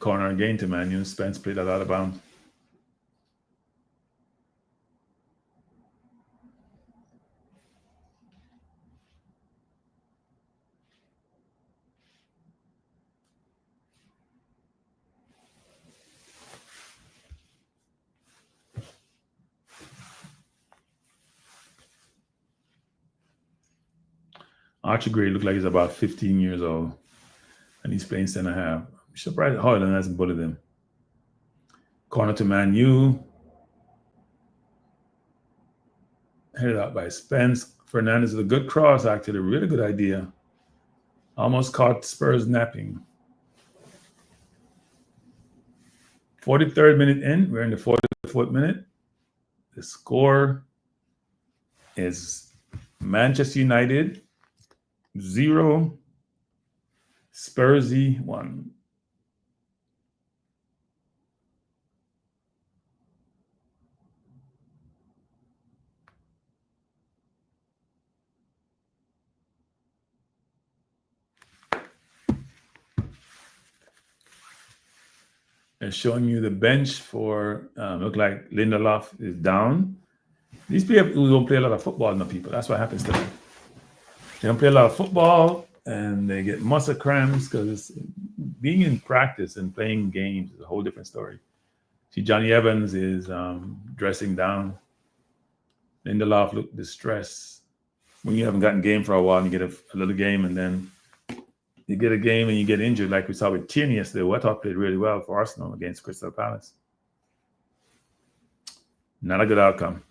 Corner again to Manu. Spence played that out of bounds. Archie Gray looked like he's about 15 years old, and he's playing center half. I'm surprised Hoyland hasn't bullied him. Corner to Manu. Headed out by Spence. Fernandes is a good cross, actually. A really good idea. Almost caught Spurs napping. 43rd minute in. We're in the 44th minute. The score is Manchester United 0, Spursy 1. They're showing you the bench for, look like Lindelof is down. These people who don't play a lot of football, no people. That's what happens to them. They don't play a lot of football, and they get muscle cramps because being in practice and playing games is a whole different story. See, Johnny Evans is dressing down. Lindelof looked distressed. When you haven't gotten game for a while and you get a little game and then you get a game and you get injured, like we saw with Tierney yesterday, who I thought played really well for Arsenal against Crystal Palace. Not a good outcome.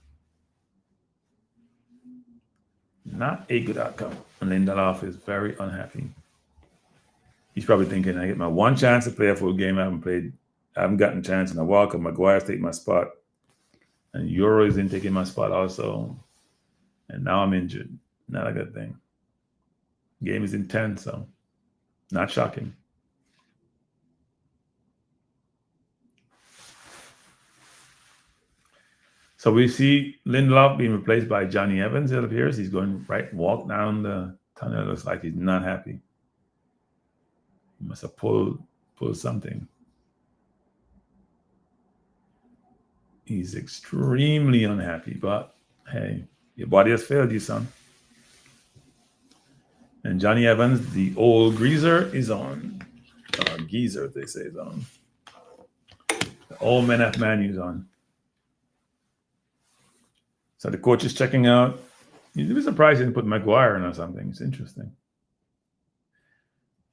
Not a good outcome. And Lindelof is very unhappy. He's probably thinking, I get my one chance to play a full game. I haven't gotten a chance in a while because Maguire's taking my spot. And Euro is in taking my spot also. And now I'm injured. Not a good thing. Game is intense, so not shocking. So we see Lindelof being replaced by Johnny Evans. It appears he's going walk down the tunnel. It looks like he's not happy. He must have pulled something. He's extremely unhappy, but hey, your body has failed you, son. And Johnny Evans, the old greaser, is on. Geezer, they say, is on. The old man at Man U's on. So the coach is checking out. You'd be surprised he didn't put Maguire in or something. It's interesting.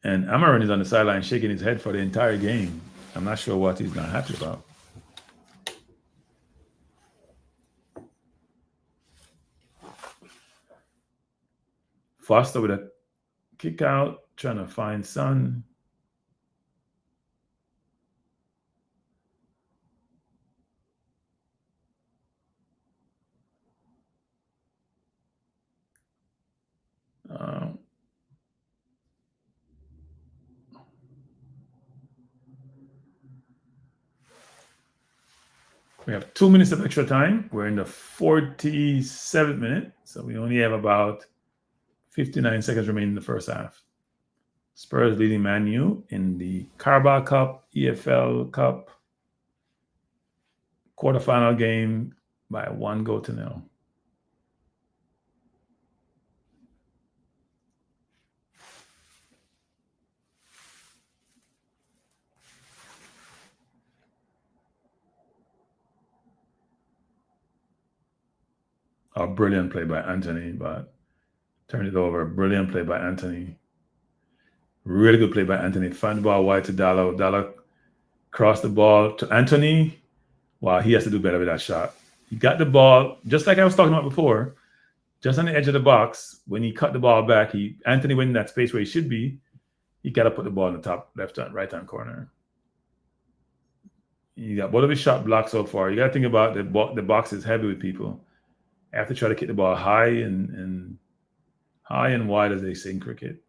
And Amarin is on the sideline shaking his head for the entire game. I'm not sure what he's not happy about. Foster with a kick out, trying to find Son. We have 2 minutes of extra time. We're in the 47th minute, so we only have about 59 seconds remaining in the first half. Spurs leading Man U in the Carabao Cup, EFL Cup quarterfinal game by 1-0. A brilliant play by Anthony, but turned it over. Brilliant play by Anthony. Really good play by Anthony. Found the ball wide to Dallo. Dallo crossed the ball to Anthony. Wow, he has to do better with that shot. He got the ball, just like I was talking about before, just on the edge of the box. When he cut the ball back, Anthony went in that space where he should be. He got to put the ball in the top right-hand corner. You got both of his shot blocked so far. You got to think about the box is heavy with people. I have to try to kick the ball high and wide, as they say in cricket.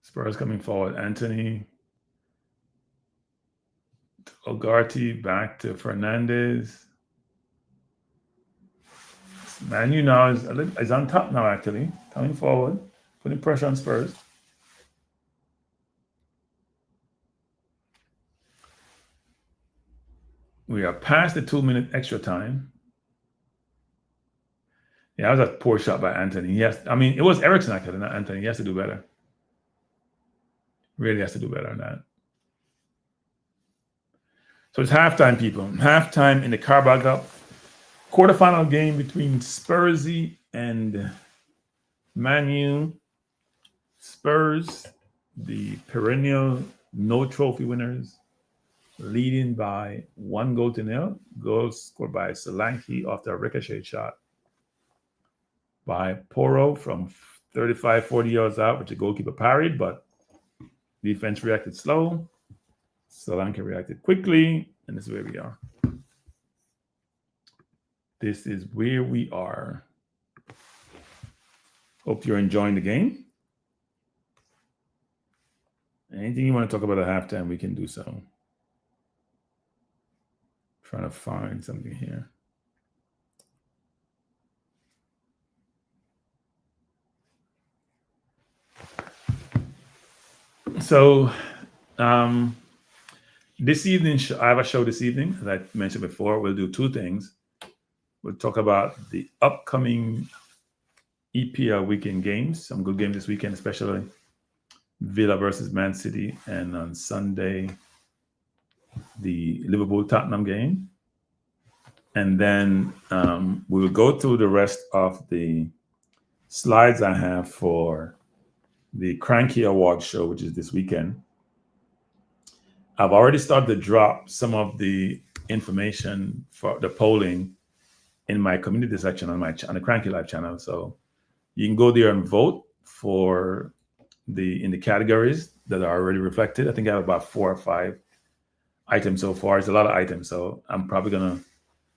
Spurs coming forward. Anthony, Ogarty, back to Fernandez. Man U now is on top now, actually. Coming forward, putting pressure on Spurs. We are past the 2-minute extra time. Yeah, that was a poor shot by Anthony. It was Eriksson actually, not Anthony. He has to do better. Really has to do better on that. So it's halftime, people. Halftime in the Carabao Cup quarterfinal game between Spursy and Man U. Spurs, the perennial no trophy winners, leading by 1-0. Goals scored by Solanke after a ricochet shot by Porro from 35, 40 yards out, which the goalkeeper parried, but defense reacted slow. Solanke reacted quickly, and this is where we are. This is where we are. Hope you're enjoying the game. Anything you want to talk about at halftime, we can do so. Trying to find something here. So this evening, I have a show this evening, as I mentioned before. We'll do two things. We'll talk about the upcoming EPL weekend games, some good games this weekend, especially Villa versus Man City, and on Sunday, the Liverpool-Tottenham game. And then we will go through the rest of the slides I have for the Cranky Award show, which is this weekend. I've already started to drop some of the information for the polling in my community section on the Cranky Live channel. So you can go there and vote for in the categories that are already reflected. I think I have about 4 or 5 items so far. It's a lot of items, so I'm probably gonna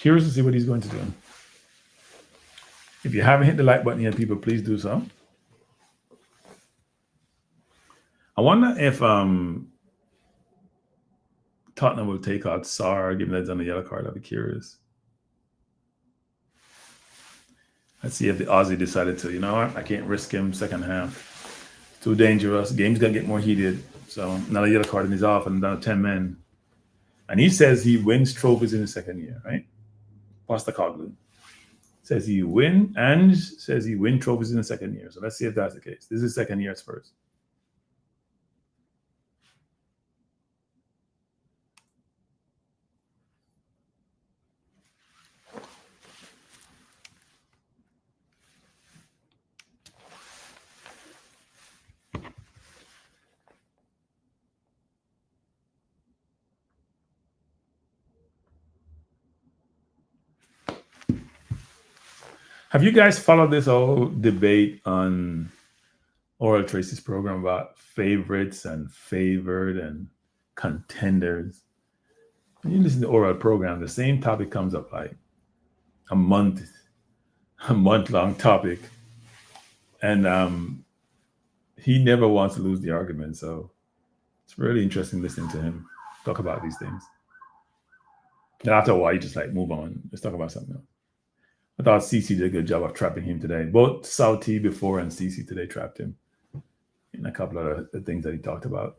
Curious to see what he's going to do. If you haven't hit the like button yet, people, please do so. I wonder if Tottenham will take out Sarr, given that it's on the yellow card. I'd be curious. Let's see if the Aussie decided to, you know what, I can't risk him second half. Too dangerous. Game's going to get more heated. So another yellow card and he's off and down to 10 men. And he says he wins trophies in his second year, right? Postecoglou says he win trophies in the second year. So let's see if that's the case. This is his second year at Spurs. Have you guys followed this whole debate on Oral Tracy's program about favorites and favored and contenders? When you listen to Oral program, the same topic comes up like a month-long topic. And he never wants to lose the argument. So it's really interesting listening to him talk about these things. And after a while, you just like move on. Let's talk about something else. I thought CC did a good job of trapping him today. Both Sauti before and CC today trapped him in a couple of the things that he talked about.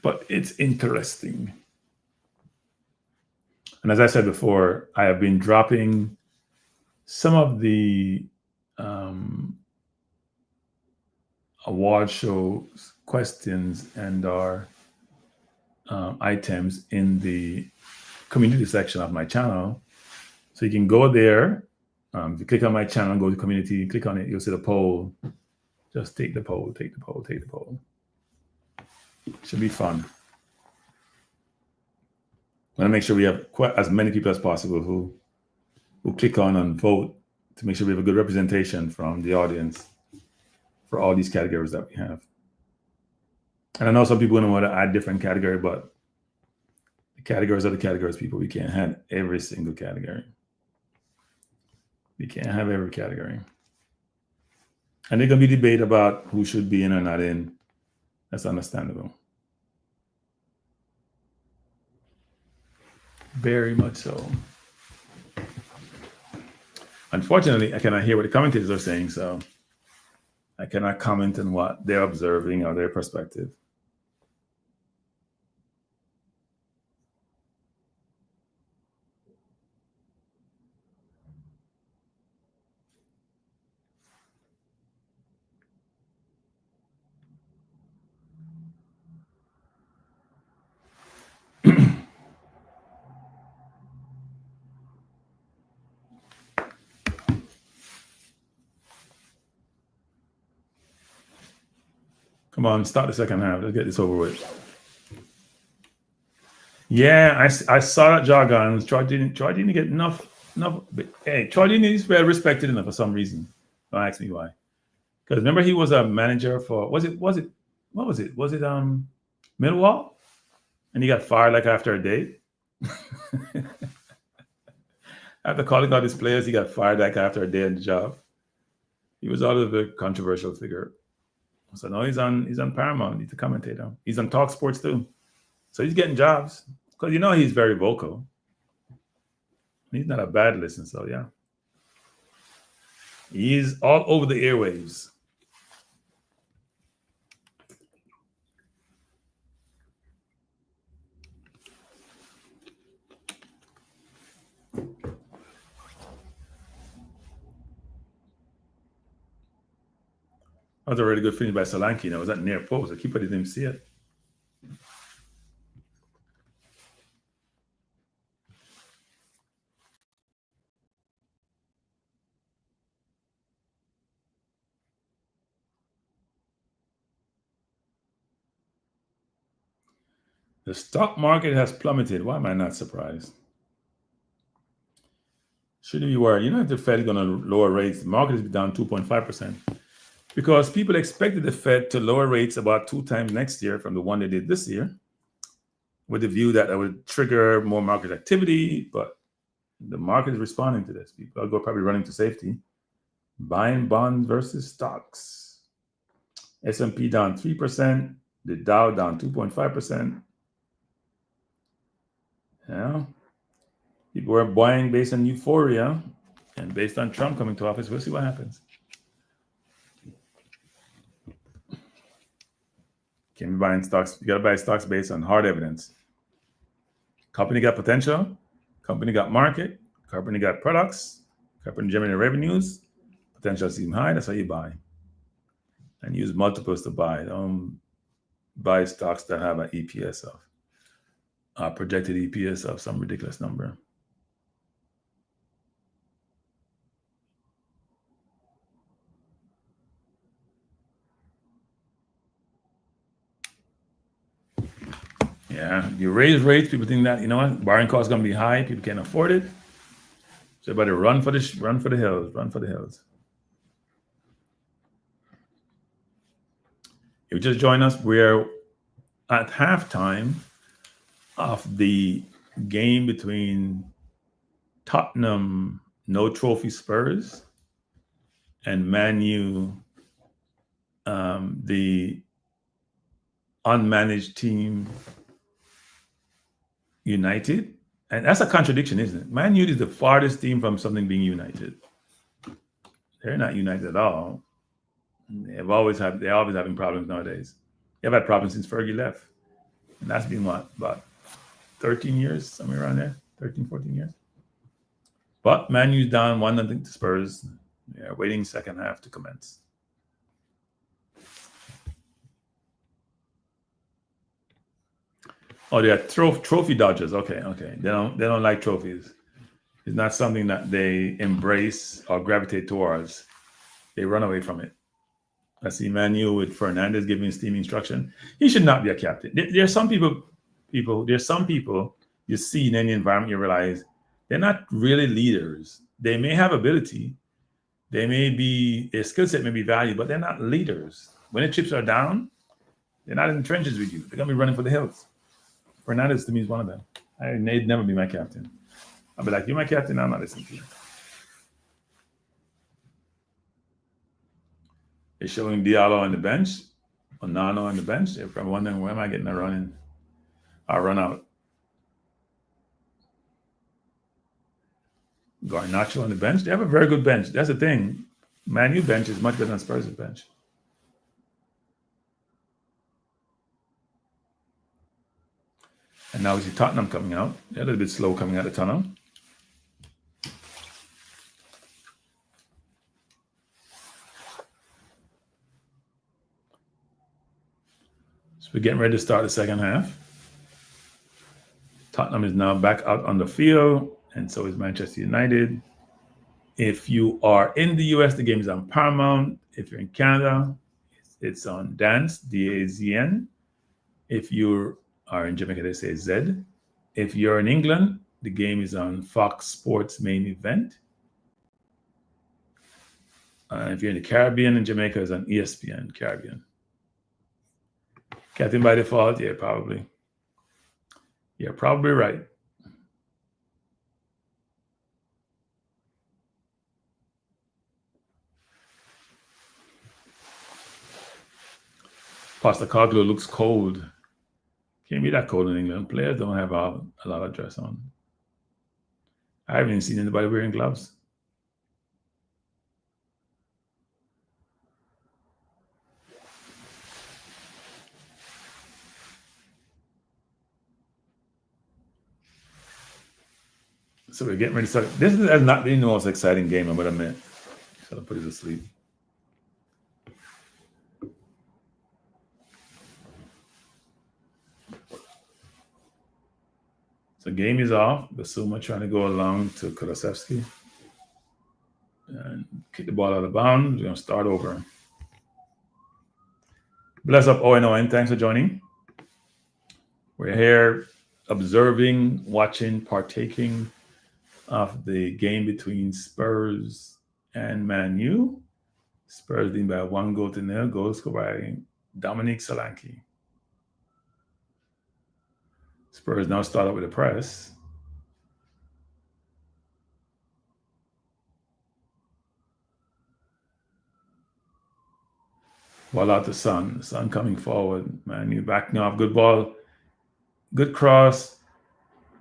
But it's interesting. And as I said before, I have been dropping some of the award show questions and our items in the community section of my channel. So you can go there. If you click on my channel, go to community, click on it, you'll see the poll. Just take the poll, take the poll, take the poll. Should be fun. I want to make sure we have as many people as possible who click on and vote to make sure we have a good representation from the audience for all these categories that we have. And I know some people want to add different category, but the categories are the categories, people. We can't have every single category. We can't have every category. And there's going to be debate about who should be in or not in. That's understandable. Very much so. Unfortunately, I cannot hear what the commentators are saying, so I cannot comment on what they're observing or their perspective. Come on, start the second half. Let's get this over with. Yeah, I saw that jargon. Troy didn't get enough. Hey, Troy didn't is well respected enough for some reason. Don't ask me why. Because remember he was a manager for was it Millwall? And he got fired like after a day. After calling out his players, he got fired like after a day on the job. He was always a very controversial figure. So now he's on Paramount. He's a commentator. He's on Talk Sports too. So he's getting jobs because you know he's very vocal. He's not a bad listener, so yeah. He's all over the airwaves. That was a really good finish by Solanke. That was that near post. The keeper didn't even see it. The stock market has plummeted. Why am I not surprised? Shouldn't be worried. You know if the Fed is going to lower rates, the market is down 2.5%. Because people expected the Fed to lower rates about 2 times next year from the one they did this year. with the view that would trigger more market activity, but the market is responding to this. People are probably running to safety, buying bonds versus stocks. S&P down 3%, the Dow down 2.5%. Yeah, people were buying based on euphoria and based on Trump coming to office. We'll see what happens. Can't be buying stocks. You got to buy stocks based on hard evidence. Company got potential. Company got market. Company got products. Company generating revenues. Potential seem high. That's how you buy. And use multiples to buy. Don't buy stocks that have an EPS of projected EPS of some ridiculous number. Yeah, you raise rates, people think that, you know what, borrowing costs going to be high, people can't afford it. So everybody run for the hills, run for the hills. If you just join us, we're at halftime of the game between Tottenham, no trophy Spurs, and Man U, the unmanaged team United. And that's a contradiction, isn't it? Man U is the farthest team from something being united. They're not united at all. They're always having problems nowadays. They've had problems since Fergie left. And that's been what, about 13 years, somewhere around there, 13, 14 years. But Man U's down 1-0 to Spurs. They're waiting second half to commence. Oh, they are trophy dodgers. Okay. They don't like trophies. It's not something that they embrace or gravitate towards. They run away from it. I see Manu with Fernandez giving his team instruction. He should not be a captain. There's some people you see in any environment, you realize they're not really leaders. They may have ability. Their skill set may be valued, but they're not leaders. When the chips are down, they're not in the trenches with you. They're going to be running for the hills. Fernandez to me is one of them. They'd never be my captain. I'll be like, you're my captain, I'm not listening to you. They're showing Diallo on the bench, Onana on the bench. They're probably wondering, where am I getting a run in? I'll run out. Garnacho on the bench. They have a very good bench. That's the thing. Man U bench is much better than Spurs' bench. And now we see Tottenham coming out. They're a little bit slow coming out of the tunnel. So we're getting ready to start the second half. Tottenham is now back out on the field, and so is Manchester United. If you are in the US, the game is on Paramount. If you're in Canada, it's on Dance, DAZN. If you are in Jamaica, they say Z. If you're in England, the game is on Fox Sports Main Event. If you're in the Caribbean, in Jamaica, it's on ESPN Caribbean. Captain by default? Yeah, probably. You're probably right. Postecoglou looks cold. Can't be that cold in England. Players don't have a lot of dress on. I haven't even seen anybody wearing gloves. So we're getting ready to start. This has not been the most exciting game, I'm going to admit. So I'll put it to sleep. The game is off. Basuma trying to go along to Kulusevski and kick the ball out of bounds. We're going to start over. Bless up, ONON. Thanks for joining. We're here observing, watching, partaking of the game between Spurs and Man U. Spurs leading by 1-0. Goal scored by Dominic Solanke. Spurs now start out with a press. Ball out to Son. Son coming forward. Man, you backing off. Good ball. Good cross.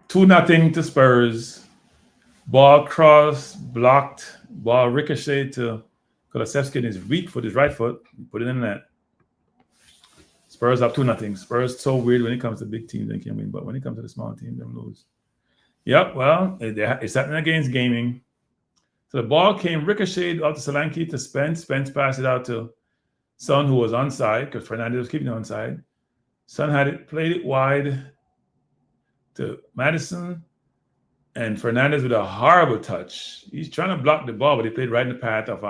2-0 to Spurs. Ball cross, blocked. Ball ricocheted to Kulusevski in his weak foot, his right foot. Put it in the net. Spurs up 2-0. Spurs so weird when it comes to big teams, they can win. But when it comes to the small teams, they lose. Yep, well, it's happening against gaming. So the ball came ricocheted out to Solanke to Spence. Spence passed it out to Son, who was onside, because Fernandez was keeping it onside. Son had it, played it wide to Madison. And Fernandez with a horrible touch. He's trying to block the ball, but he played right in the path of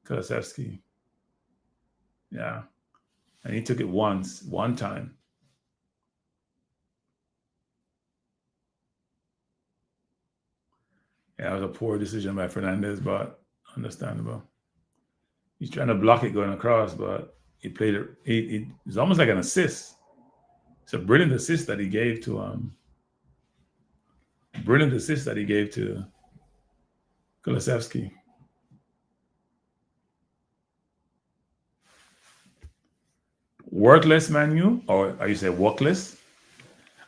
Kulusevski. Yeah. And he took it one time. Yeah, it was a poor decision by Fernandez, but understandable. He's trying to block it going across, but he played it. It's almost like an assist. It's a brilliant assist that he gave to Kulusevski. Worthless Man U, or are you say workless?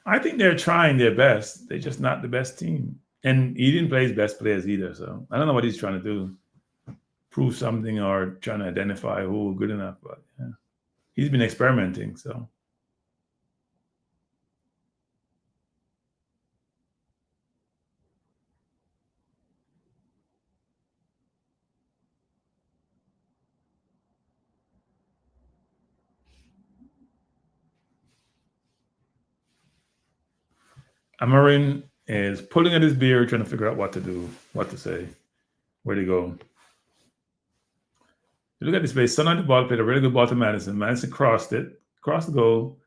I think they're trying their best. They're just not the best team. And he didn't play his best players either. So I don't know what he's trying to do. Prove something or trying to identify who good enough. But yeah. He's been experimenting. So Amarin is pulling at his beard, trying to figure out what to do, what to say, where to go. You look at this play. Son on the ball, played a really good ball to Madison. Madison crossed the goal,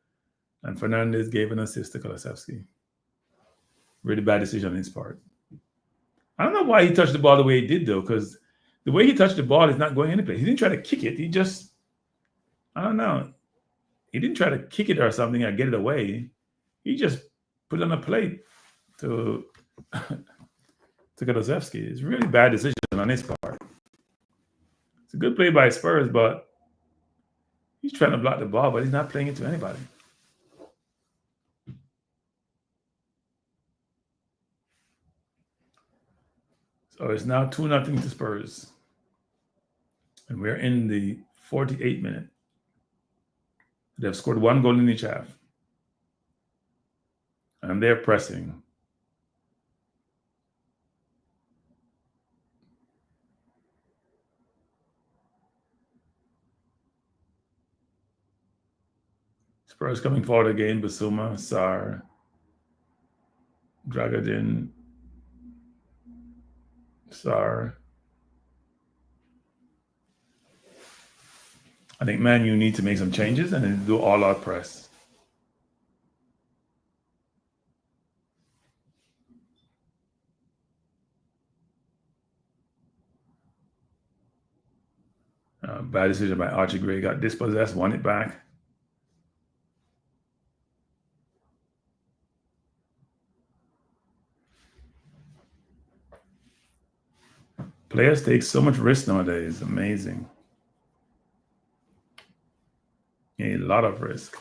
and Fernandez gave an assist to Kulusevski. Really bad decision on his part. I don't know why he touched the ball the way he did, though, because the way he touched the ball is not going anywhere. He didn't try to kick it. He just, I don't know. He didn't try to kick it or something or get it away. He just put it on a plate to Kulusevski. It's a really bad decision on his part. It's a good play by Spurs, but he's trying to block the ball, but he's not playing it to anybody. So it's now 2-0 to Spurs. And we're in the 48th minute. They've scored one goal in each half. And they're pressing. Spurs coming forward again. Basuma, Sarr, Dragadin, Sarr. I think, man, you need to make some changes and then do all-out press. Bad decision by Archie Gray. Got dispossessed, won it back. Players take so much risk nowadays. Amazing. A lot of risk.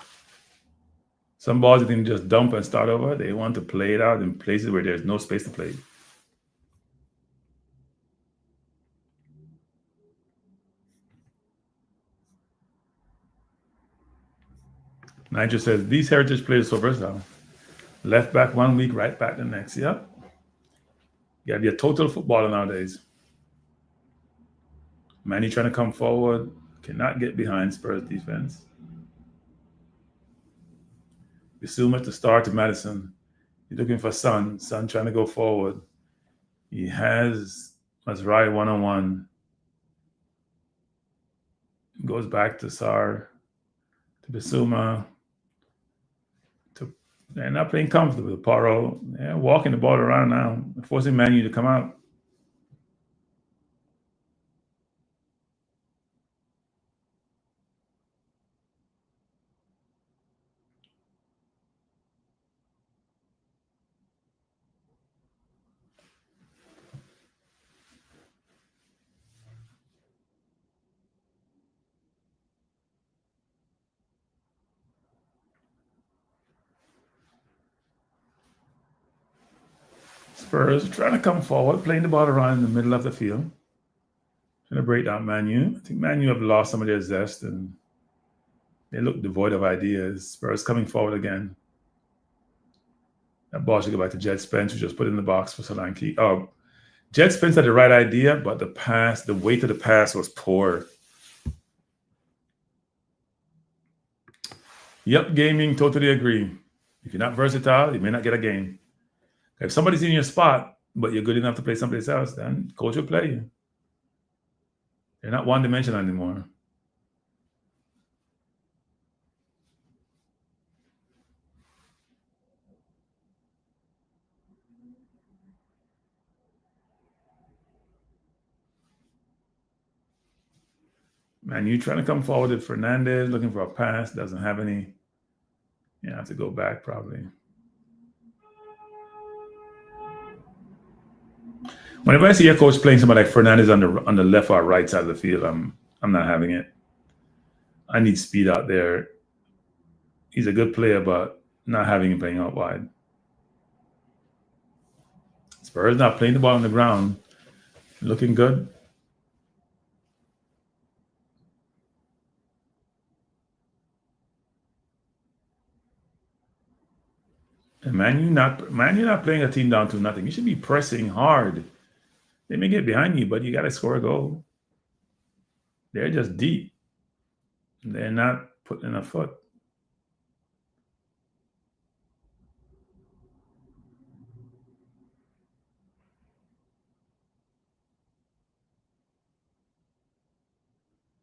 Some balls you can just dump and start over. They want to play it out in places where there's no space to play. Nigel says, these heritage players are so versatile. Left back 1 week, right back the next. Yep. You gotta be a total footballer nowadays. Manny trying to come forward. Cannot get behind Spurs defense. Bissouma to start to Madison. He's looking for Son. Son trying to go forward. He has Mazraoui one-on-one. Goes back to Sarr. To Bissouma. They're not playing comfortable. Paro, they're walking the ball around now, forcing Manu to come out. Spurs trying to come forward, playing the ball around in the middle of the field. Trying to break down Man U. I think Man U have lost some of their zest and they look devoid of ideas. Spurs coming forward again. That ball should go back to Jed Spence, who just put it in the box for Solanke. Oh, Jed Spence had the right idea, but the weight of the pass was poor. Yep, gaming, totally agree. If you're not versatile, you may not get a game. If somebody's in your spot, but you're good enough to play someplace else, then coach will play you. They're not one-dimensional anymore. Man, you trying to come forward with Fernandez, looking for a pass, doesn't have any. You have to go back probably. Whenever I see a coach playing somebody like Fernandez on the left or right side of the field, I'm not having it. I need speed out there. He's a good player, but not having him playing out wide. Spurs not playing the ball on the ground. Looking good. And Man U not playing a team down to nothing. You should be pressing hard. They may get behind you, but you got to score a goal. They're just deep. They're not putting in a foot.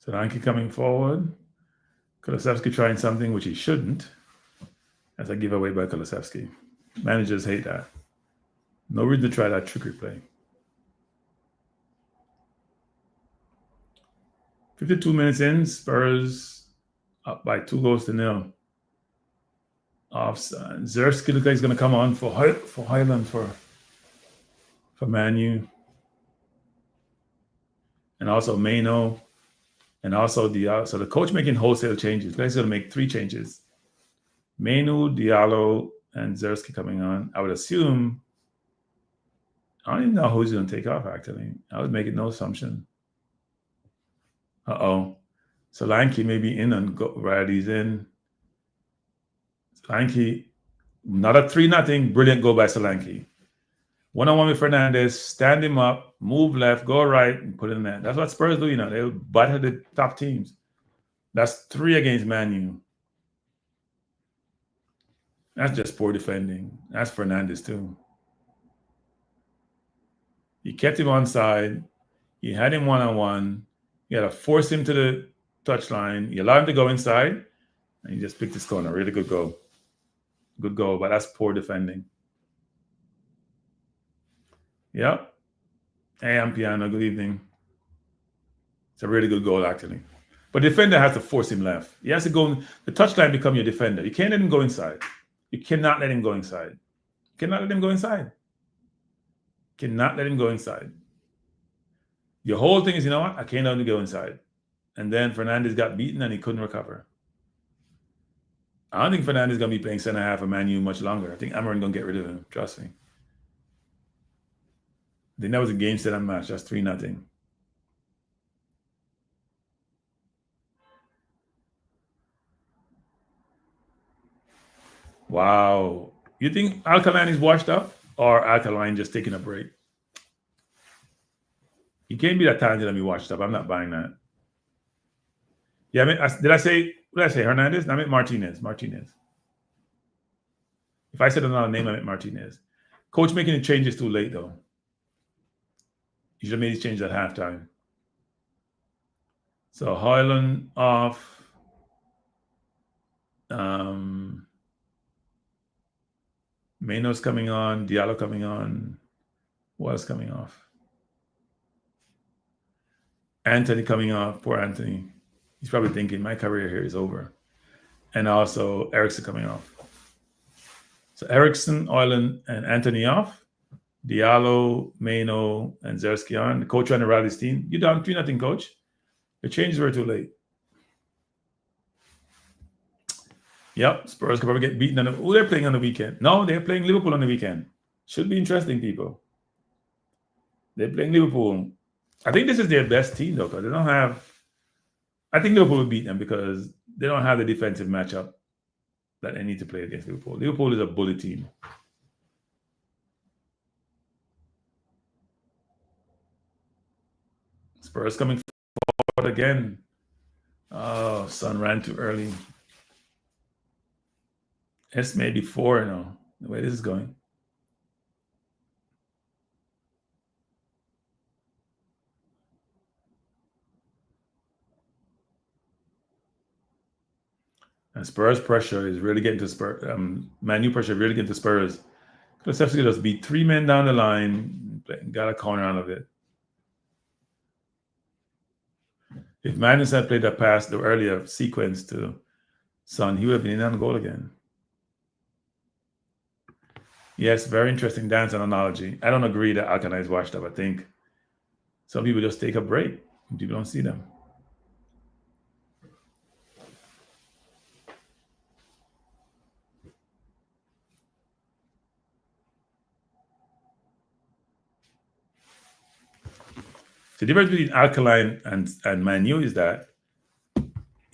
Solanke coming forward. Kulusevski trying something which he shouldn't. That's a giveaway by Kulusevski. Managers hate that. No reason to try that trickery play. 52 minutes in, Spurs up by 2-0. Offside. Zerski looks like he's going to come on for Highland for Man U. And also Maino. And also so the coach making wholesale changes. He's going to make 3 changes. Mainu, Diallo, and Zerski coming on. I would assume, I don't even know who's going to take off, actually. I would make it no assumption. Solanke may be in and Riley's in. Solanke, not a 3-0, brilliant goal by Solanke. One-on-one with Fernandez, stand him up, move left, go right, and put it in there. That's what Spurs do, They butt at the top teams. That's 3 against Man U. That's just poor defending. That's Fernandez too. You kept him on side. You had him one-on-one. You had to force him to the touchline. You allowed him to go inside, and you just picked his corner. Really good goal. Good goal, but that's poor defending. Yep. Hey, I'm Piano. Good evening. It's a really good goal, actually. But the defender has to force him left. He has to go. The touchline become your defender. You can't let him go inside. You cannot let him go inside. You cannot let him go inside. Cannot let him go inside. Your whole thing is, I can't let him go inside. And then Fernandez got beaten and he couldn't recover. I don't think Fernandez is going to be playing center half of Man U much longer. I think Amarin going to get rid of him. Trust me. I think that was a game set and match. That's 3-0. Wow. You think Alkaline is washed up or Alkaline just taking a break? He can't be that talented and be washed up. I'm not buying that. Yeah, did I say Hernandez? I meant Martinez. If I said another name, I meant Martinez. Coach making the changes too late, though. He should have made these changes at halftime. So Hoyland off. Maino's coming on. Diallo coming on. What else coming off? Anthony coming off. Poor Anthony. He's probably thinking, my career here is over. And also Eriksson coming off. So Eriksson, Hoyland, and Anthony off. Diallo, Maino, and Zerski on. The coach trying to rally his team. You're down 3-0, coach. The changes were too late. Yep, Spurs could probably get beaten. Who they're playing on the weekend? No, they're playing Liverpool on the weekend. Should be interesting, people. They're playing Liverpool. I think this is their best team, though, because they don't have. I think Liverpool will beat them because they don't have the defensive matchup that they need to play against Liverpool. Liverpool is a bully team. Spurs coming forward again. Oh, Son ran too early. It's maybe 4 now. The way this is going. And Spurs pressure is really getting to Spurs. Man U pressure really getting to Spurs. Kulusevski just beat 3 men down the line, got a corner out of it. If Magnus had played that pass, the earlier sequence to Son, he would have been in on goal again. Yes, very interesting dance and analogy. I don't agree that Alcana is washed up. I think some people just take a break. People don't see them. The difference between Alkaline and Man U is that,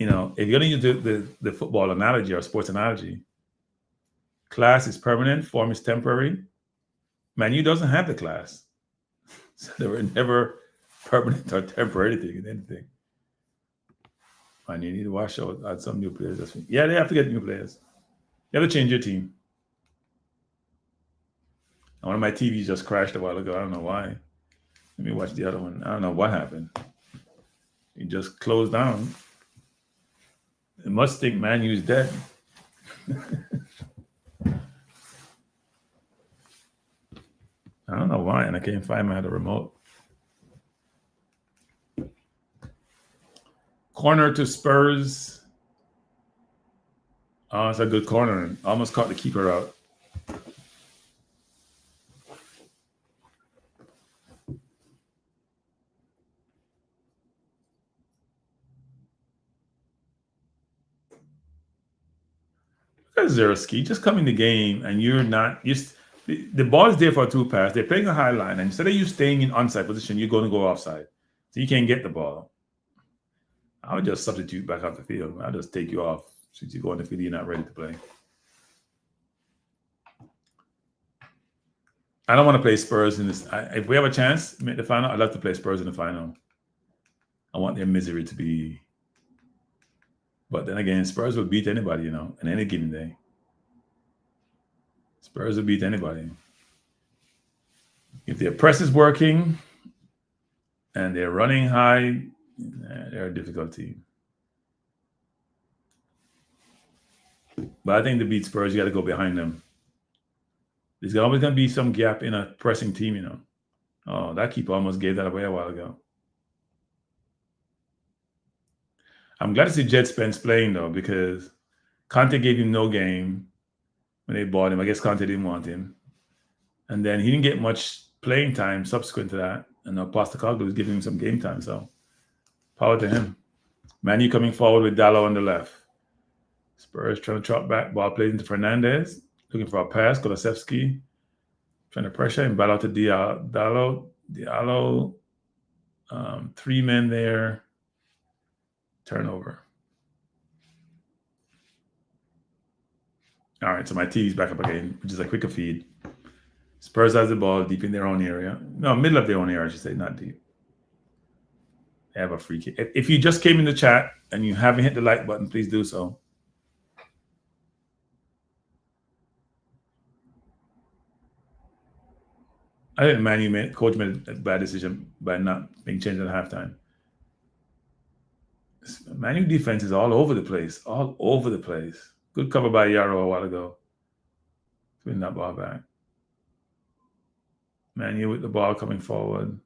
if you're going to use the football analogy or sports analogy, class is permanent, form is temporary. Man U doesn't have the class. So they were never permanent or temporary in anything. And you need to wash out, add some new players. Yeah, they have to get new players. You have to change your team. And one of my TVs just crashed a while ago. I don't know why. Let me watch the other one. I don't know what happened. It just closed down. It must think Man U's dead. I don't know why, and I can't find my other remote. Corner to Spurs. Oh, it's a good corner. Almost caught the keeper out. Look at Zerski. Just come in the game and you're not. The ball is there for a 2-pass. They're playing a high line. And instead of you staying in onside position, you're going to go offside. So you can't get the ball. I would just substitute back off the field. I'll just take you off since you go on the field, you're not ready to play. I don't want to play Spurs in this. If we have a chance to make the final, I'd love to play Spurs in the final. I want their misery to be. But then again, Spurs will beat anybody, on any given day. Spurs will beat anybody. If their press is working and they're running high, they're a difficult team. But I think to beat Spurs, you got to go behind them. There's always going to be some gap in a pressing team, Oh, that keeper almost gave that away a while ago. I'm glad to see Jed Spence playing, though, because Conte gave him no game when they bought him. I guess Conte didn't want him. And then he didn't get much playing time subsequent to that. And now Postecoglou was giving him some game time. So power to him. Man U coming forward with Dallo on the left. Spurs trying to trot back. Ball played into Fernandez. Looking for a pass. Kulusevski trying to pressure him. Ball out to Dallo. Diallo. 3 men there. Turnover. All right, so my TV's back up again, which is a quicker feed. Spurs has the ball deep in their own area. No, middle of their own area, I should say, not deep. They have a free kick. If you just came in the chat and you haven't hit the like button, please do so. I think coach made a bad decision by not being changed at halftime. Man U defense is all over the place. All over the place. Good cover by Yarrow a while ago. Win that ball back. Man U with the ball coming forward.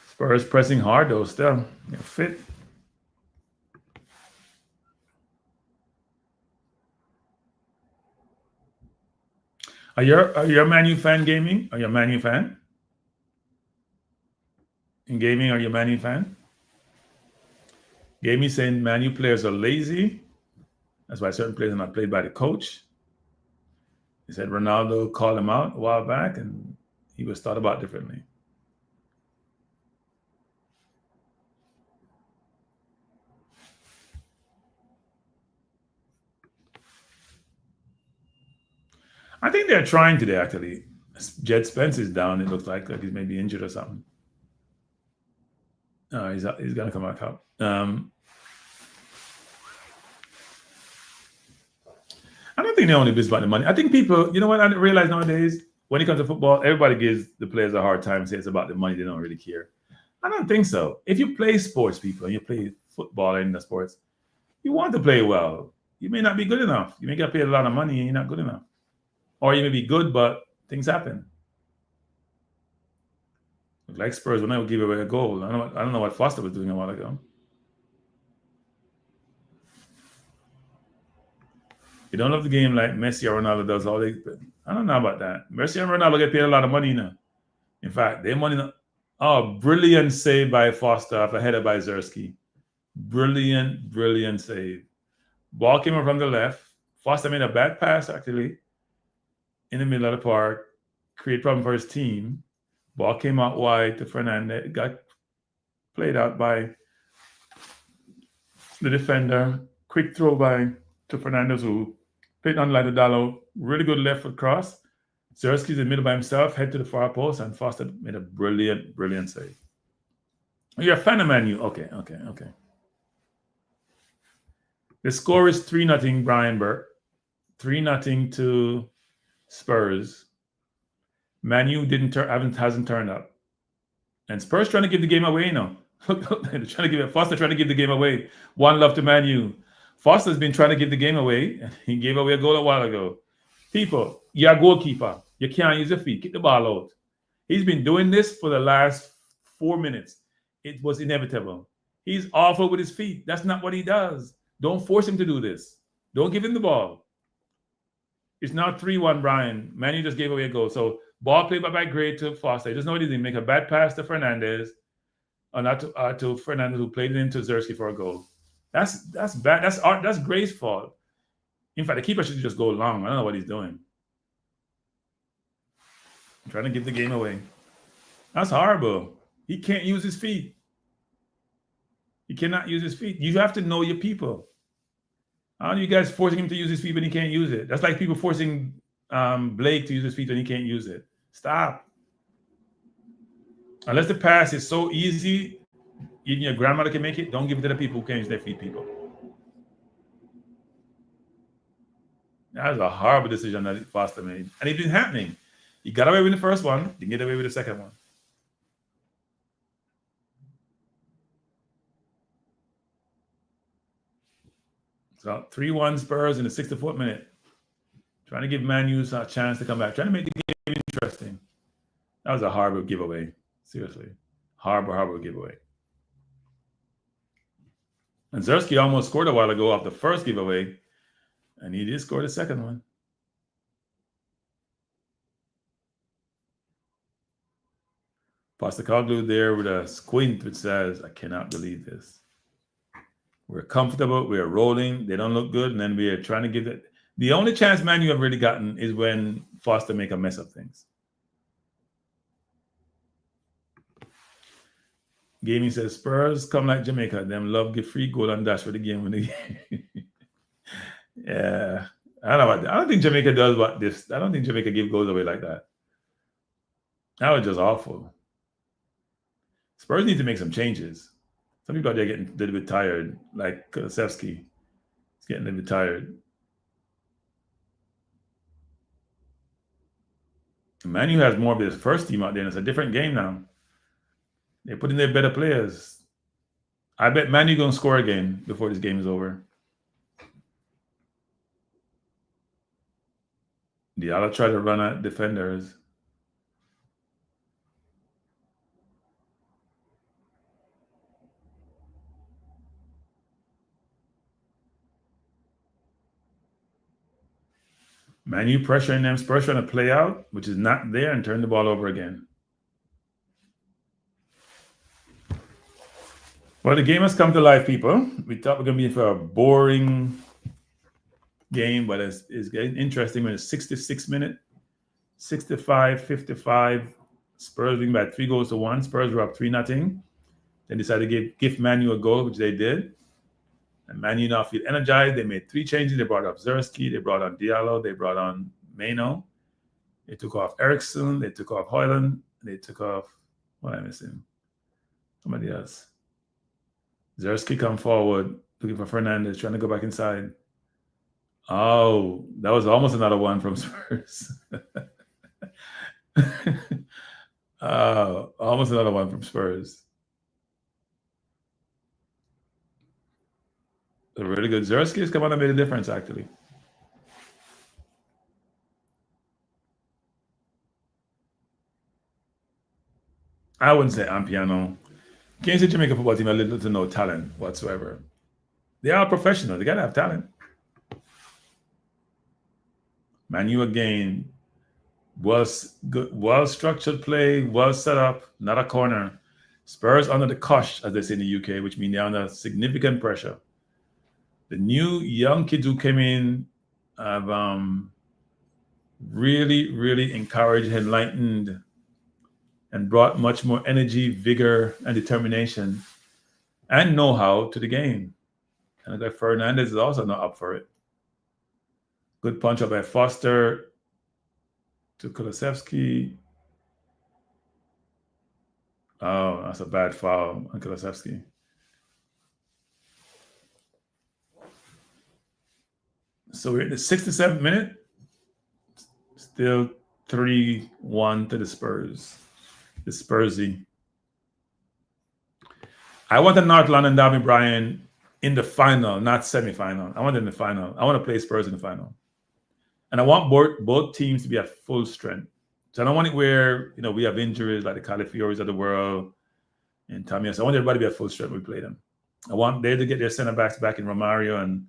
Spurs pressing hard though still. They're fit. Are you a Man U fan gaming? Are you a Man U fan? In gaming, are you a Man U fan? Gamey saying Man U players are lazy. That's why certain players are not played by the coach. He said Ronaldo called him out a while back and he was thought about differently. I think they're trying today, actually. Jed Spence is down. It looks like he's maybe injured or something. He's going to come back up. I don't think they're only busy about the money. I think people, you know what I realize nowadays? When it comes to football, everybody gives the players a hard time and says it's about the money. They don't really care. I don't think so. If you play sports, people, and you play football and the sports, you want to play well. You may not be good enough. You may get paid a lot of money and you're not good enough. Or you may be good, but things happen. Like Spurs, when I would give away a goal. I don't know what Foster was doing a while ago. You don't love the game like Messi or Ronaldo does. I don't know about that. Messi and Ronaldo get paid a lot of money now. In fact, their money. Oh, brilliant save by Foster after header by Zersky. Brilliant save. Ball came up from the left. Foster made a bad pass, actually, in the middle of the park. Create problem for his team. Ball came out wide to Fernandez. Got played out by the defender. Quick throw to Fernandez, who played on Ladadalo. Really good left foot cross. Zersky's in the middle by himself, head to the far post, and Foster made a brilliant save. You're a fan of Man U? Okay. The score is 3-0 Brian Burke. 3-0 to Spurs. Man U hasn't turned up. And Spurs trying to give the game away now. Foster trying to give the game away. 1-0 to Man U. Foster's been trying to give the game away. He gave away a goal a while ago. People, you're a goalkeeper. You can't use your feet. Kick the ball out. He's been doing this for the last 4 minutes. It was inevitable. He's awful with his feet. That's not what he does. Don't force him to do this. Don't give him the ball. It's now 3-1, Brian. Man U just gave away a goal. So ball played by Gray to Foster. He doesn't know what he's doing. Make a bad pass to Fernandez. Or not to Fernandez, who played it into Zersky for a goal. That's bad. That's Gray's fault. In fact, the keeper should just go long. I don't know what he's doing. I'm trying to give the game away. That's horrible. He can't use his feet. He cannot use his feet. You have to know your people. How are you guys forcing him to use his feet when he can't use it? That's like people forcing Blake to use his feet when he can't use it. Stop. Unless the pass is so easy, even your grandmother can make it, don't give it to the people who can't use their feet, people. That was a horrible decision that Foster made. And it's been happening. He got away with the first one, didn't get away with the second one. So 3-1 Spurs in the 64th minute. Trying to give Man U a chance to come back. Trying to make the game interesting. That was a horrible giveaway. Seriously. Horrible giveaway. And Zersky almost scored a while ago off the first giveaway. And he did score the second one. Postecoglou there with a squint which says, I cannot believe this. We're comfortable. We're rolling. They don't look good. And then we're trying to give it. The only chance Man U have really gotten is when Foster make a mess of things. Gaming says, Spurs come like Jamaica. Them love give free goal and dash for the game when they Yeah. I don't know about that. I don't think Jamaica does what this. I don't think Jamaica give goals away like that. That was just awful. Spurs need to make some changes. Some people out there getting a little bit tired, like Kulusevski. He's getting a little bit tired. Man U has more of his first team out there, and it's a different game now. They're putting their better players. I bet Man U going to score again before this game is over. Diallo try to run at defenders. Man U pressuring them, Spurs trying to play out, which is not there, and turn the ball over again. Well, the game has come to life, people. We thought we are going to be in for a boring game, but it's getting interesting when it's 66 minute, 65-55. Spurs winning by 3-1. Spurs were up 3-0. Then decided to give Manu a goal, which they did. And Manu now feel energized. They made 3 changes. They brought up Zersky, they brought on Diallo, they brought on Mano. They took off Eriksson, they took off Hoyland, they took off, what am I missing? Somebody else. Zersky come forward, looking for Fernandez, trying to go back inside. Oh, that was almost another one from Spurs. Almost another one from Spurs. A really good. Zersky has come on and made a difference, actually. I wouldn't say Ampiano. Can't say Jamaica football team have little to no talent whatsoever. They are professional. They gotta have talent. Manu again, well structured play, well set up, not a corner. Spurs under the cosh, as they say in the UK, which means they're under significant pressure. The new young kids who came in have really, really encouraged, enlightened, and brought much more energy, vigor, and determination and know-how to the game. And I think Fernandez is also not up for it. Good punch up by Foster to Kulusevski. Oh, that's a bad foul on Kulusevski. So we're in the 67th minute. Still 3-1 to the Spurs. The Spursy. I want the North London Derby, Brian, in the final, not semi-final. I want it in the final. I want to play Spurs in the final. And I want both teams to be at full strength. So I don't want it where, we have injuries like the Califioris of the world and Tommy. So I want everybody to be at full strength when we play them. I want they to get their center backs back in Romario and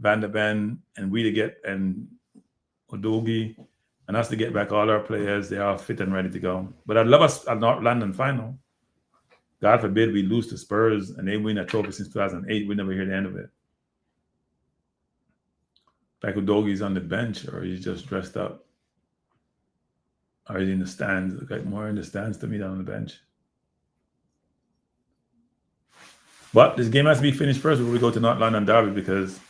Van der Ben, and we to get and Odogi, and us to get back all our players. They are fit and ready to go. But I'd love us at North London final. God forbid we lose to Spurs and they win a trophy since 2008. We never hear the end of it. Like Udogi's on the bench, or he's just dressed up, or he's in the stands. Look like more in the stands to me than on the bench. But this game has to be finished first before we go to North London Derby, because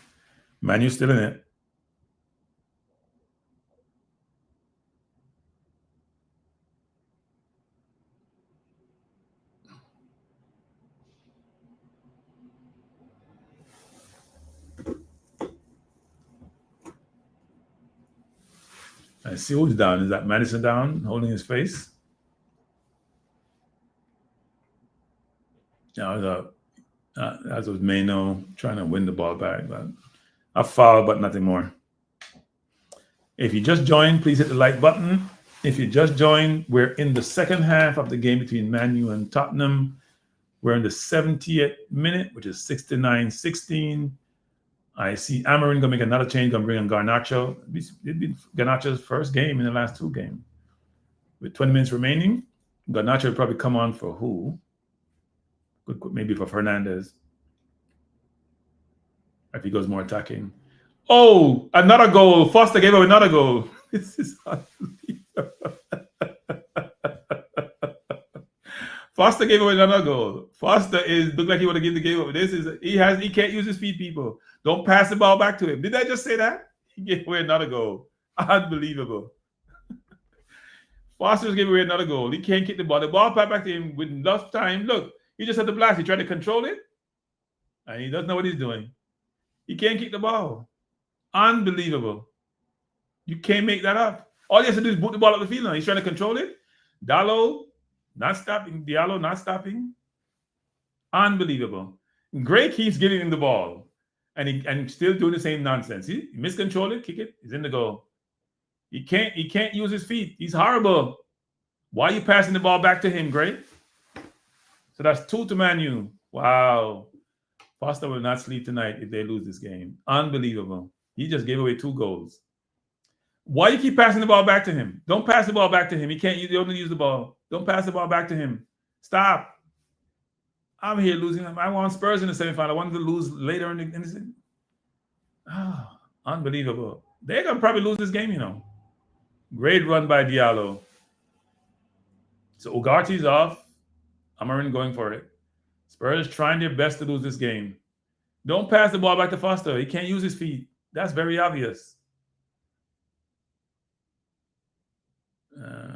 Manu's still in it. I see who's down. Is that Madison down, holding his face? No, that was Mano trying to win the ball back. But a foul, but nothing more. If you just joined, please hit the like button. If you just joined, we're in the second half of the game between Man U and Tottenham. We're in the 70th minute, which is 69-16. I see Amarin going to make another change, going to bring in Garnacho. It'd be Garnacho's first game in the last 2 games. With 20 minutes remaining, Garnacho will probably come on for who? Maybe for Fernandez. If he goes more attacking. Oh, another goal. Foster gave up another goal. This is unbelievable. Foster gave away another goal. Foster look like he want to give the game up. He can't use his feet, people. Don't pass the ball back to him. Did I just say that? He gave away another goal. Unbelievable. Foster's gave away another goal. He can't kick the ball. The ball back to him with enough time. Look, he just had the blast. He tried to control it, and he doesn't know what he's doing. He can't kick the ball. Unbelievable. You can't make that up. All he has to do is boot the ball up the field now. He's trying to control it. Diallo not stopping. Unbelievable. Gray keeps giving him the ball, and still doing the same nonsense. He miscontrol it, kick it, he's in the goal. He can't use his feet. He's horrible. Why are you passing the ball back to him, Gray? So that's 2 to Man U. Wow. Foster will not sleep tonight if they lose this game. Unbelievable. He just gave away 2 goals. Why you keep passing the ball back to him? Don't pass the ball back to him. He only use the ball. Don't pass the ball back to him. Stop. I'm here losing. I want Spurs in the semifinal. I wanted to lose later in the unbelievable. They're gonna probably lose this game, Great run by Diallo. So Ugarte's off. Amarin going for it. Spurs trying their best to lose this game. Don't pass the ball back to Foster. He can't use his feet. That's very obvious.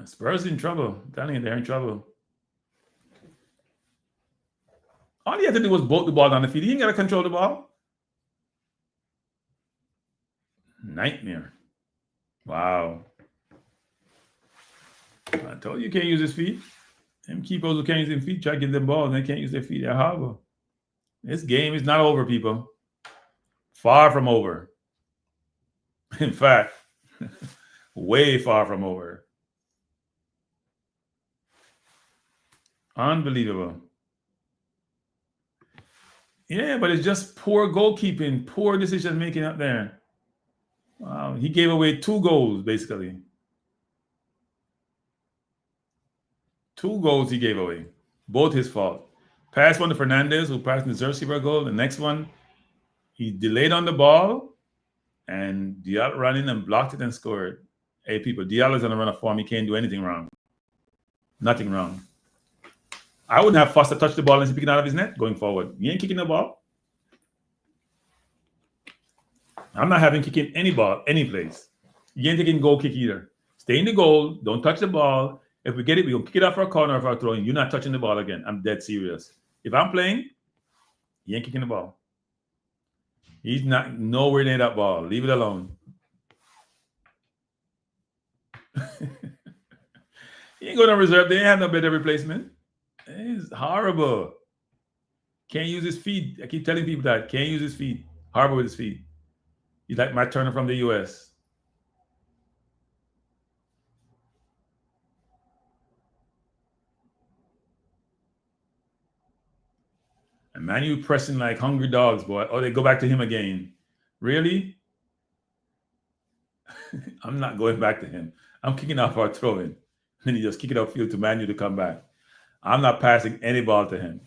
Spurs in trouble. I'm telling you, they're in trouble. All he had to do was bolt the ball down the field. He ain't got to control the ball. Nightmare. Wow. I told you, you can't use his feet. Them keepers who can't use their feet try to get them balls and they can't use their feet. They're horrible. This game is not over, people. Far from over. In fact, way far from over. Unbelievable. Yeah, but it's just poor goalkeeping, poor decision making up there. Wow, he gave away 2 goals, basically. 2 goals he gave away. Both his fault. Pass one to Fernandez, who passed Nizerski for a goal. The next one, he delayed on the ball, and Diallo ran in and blocked it and scored. Hey, people, Diallo's on a run of form. He can't do anything wrong. Nothing wrong. I wouldn't have Foster touch the ball and pick it out of his net going forward. He ain't kicking the ball. I'm not having kicking any ball, any place. You ain't taking goal kick either. Stay in the goal. Don't touch the ball. If we get it, we're going to kick it out for a corner or for a throw. You're not touching the ball again. I'm dead serious. If I'm playing, he ain't kicking the ball. He's not nowhere near that ball. Leave it alone. He ain't going to reserve. They ain't have no better replacement. It's horrible. Can't use his feet. I keep telling people that. Can't use his feet. Horrible with his feet. He's like Matt Turner from the U.S. And Manu pressing like hungry dogs, boy. Oh, they go back to him again. Really? I'm not going back to him. I'm kicking off our throwing. And he just kick it upfield to Manu to come back. I'm not passing any ball to him.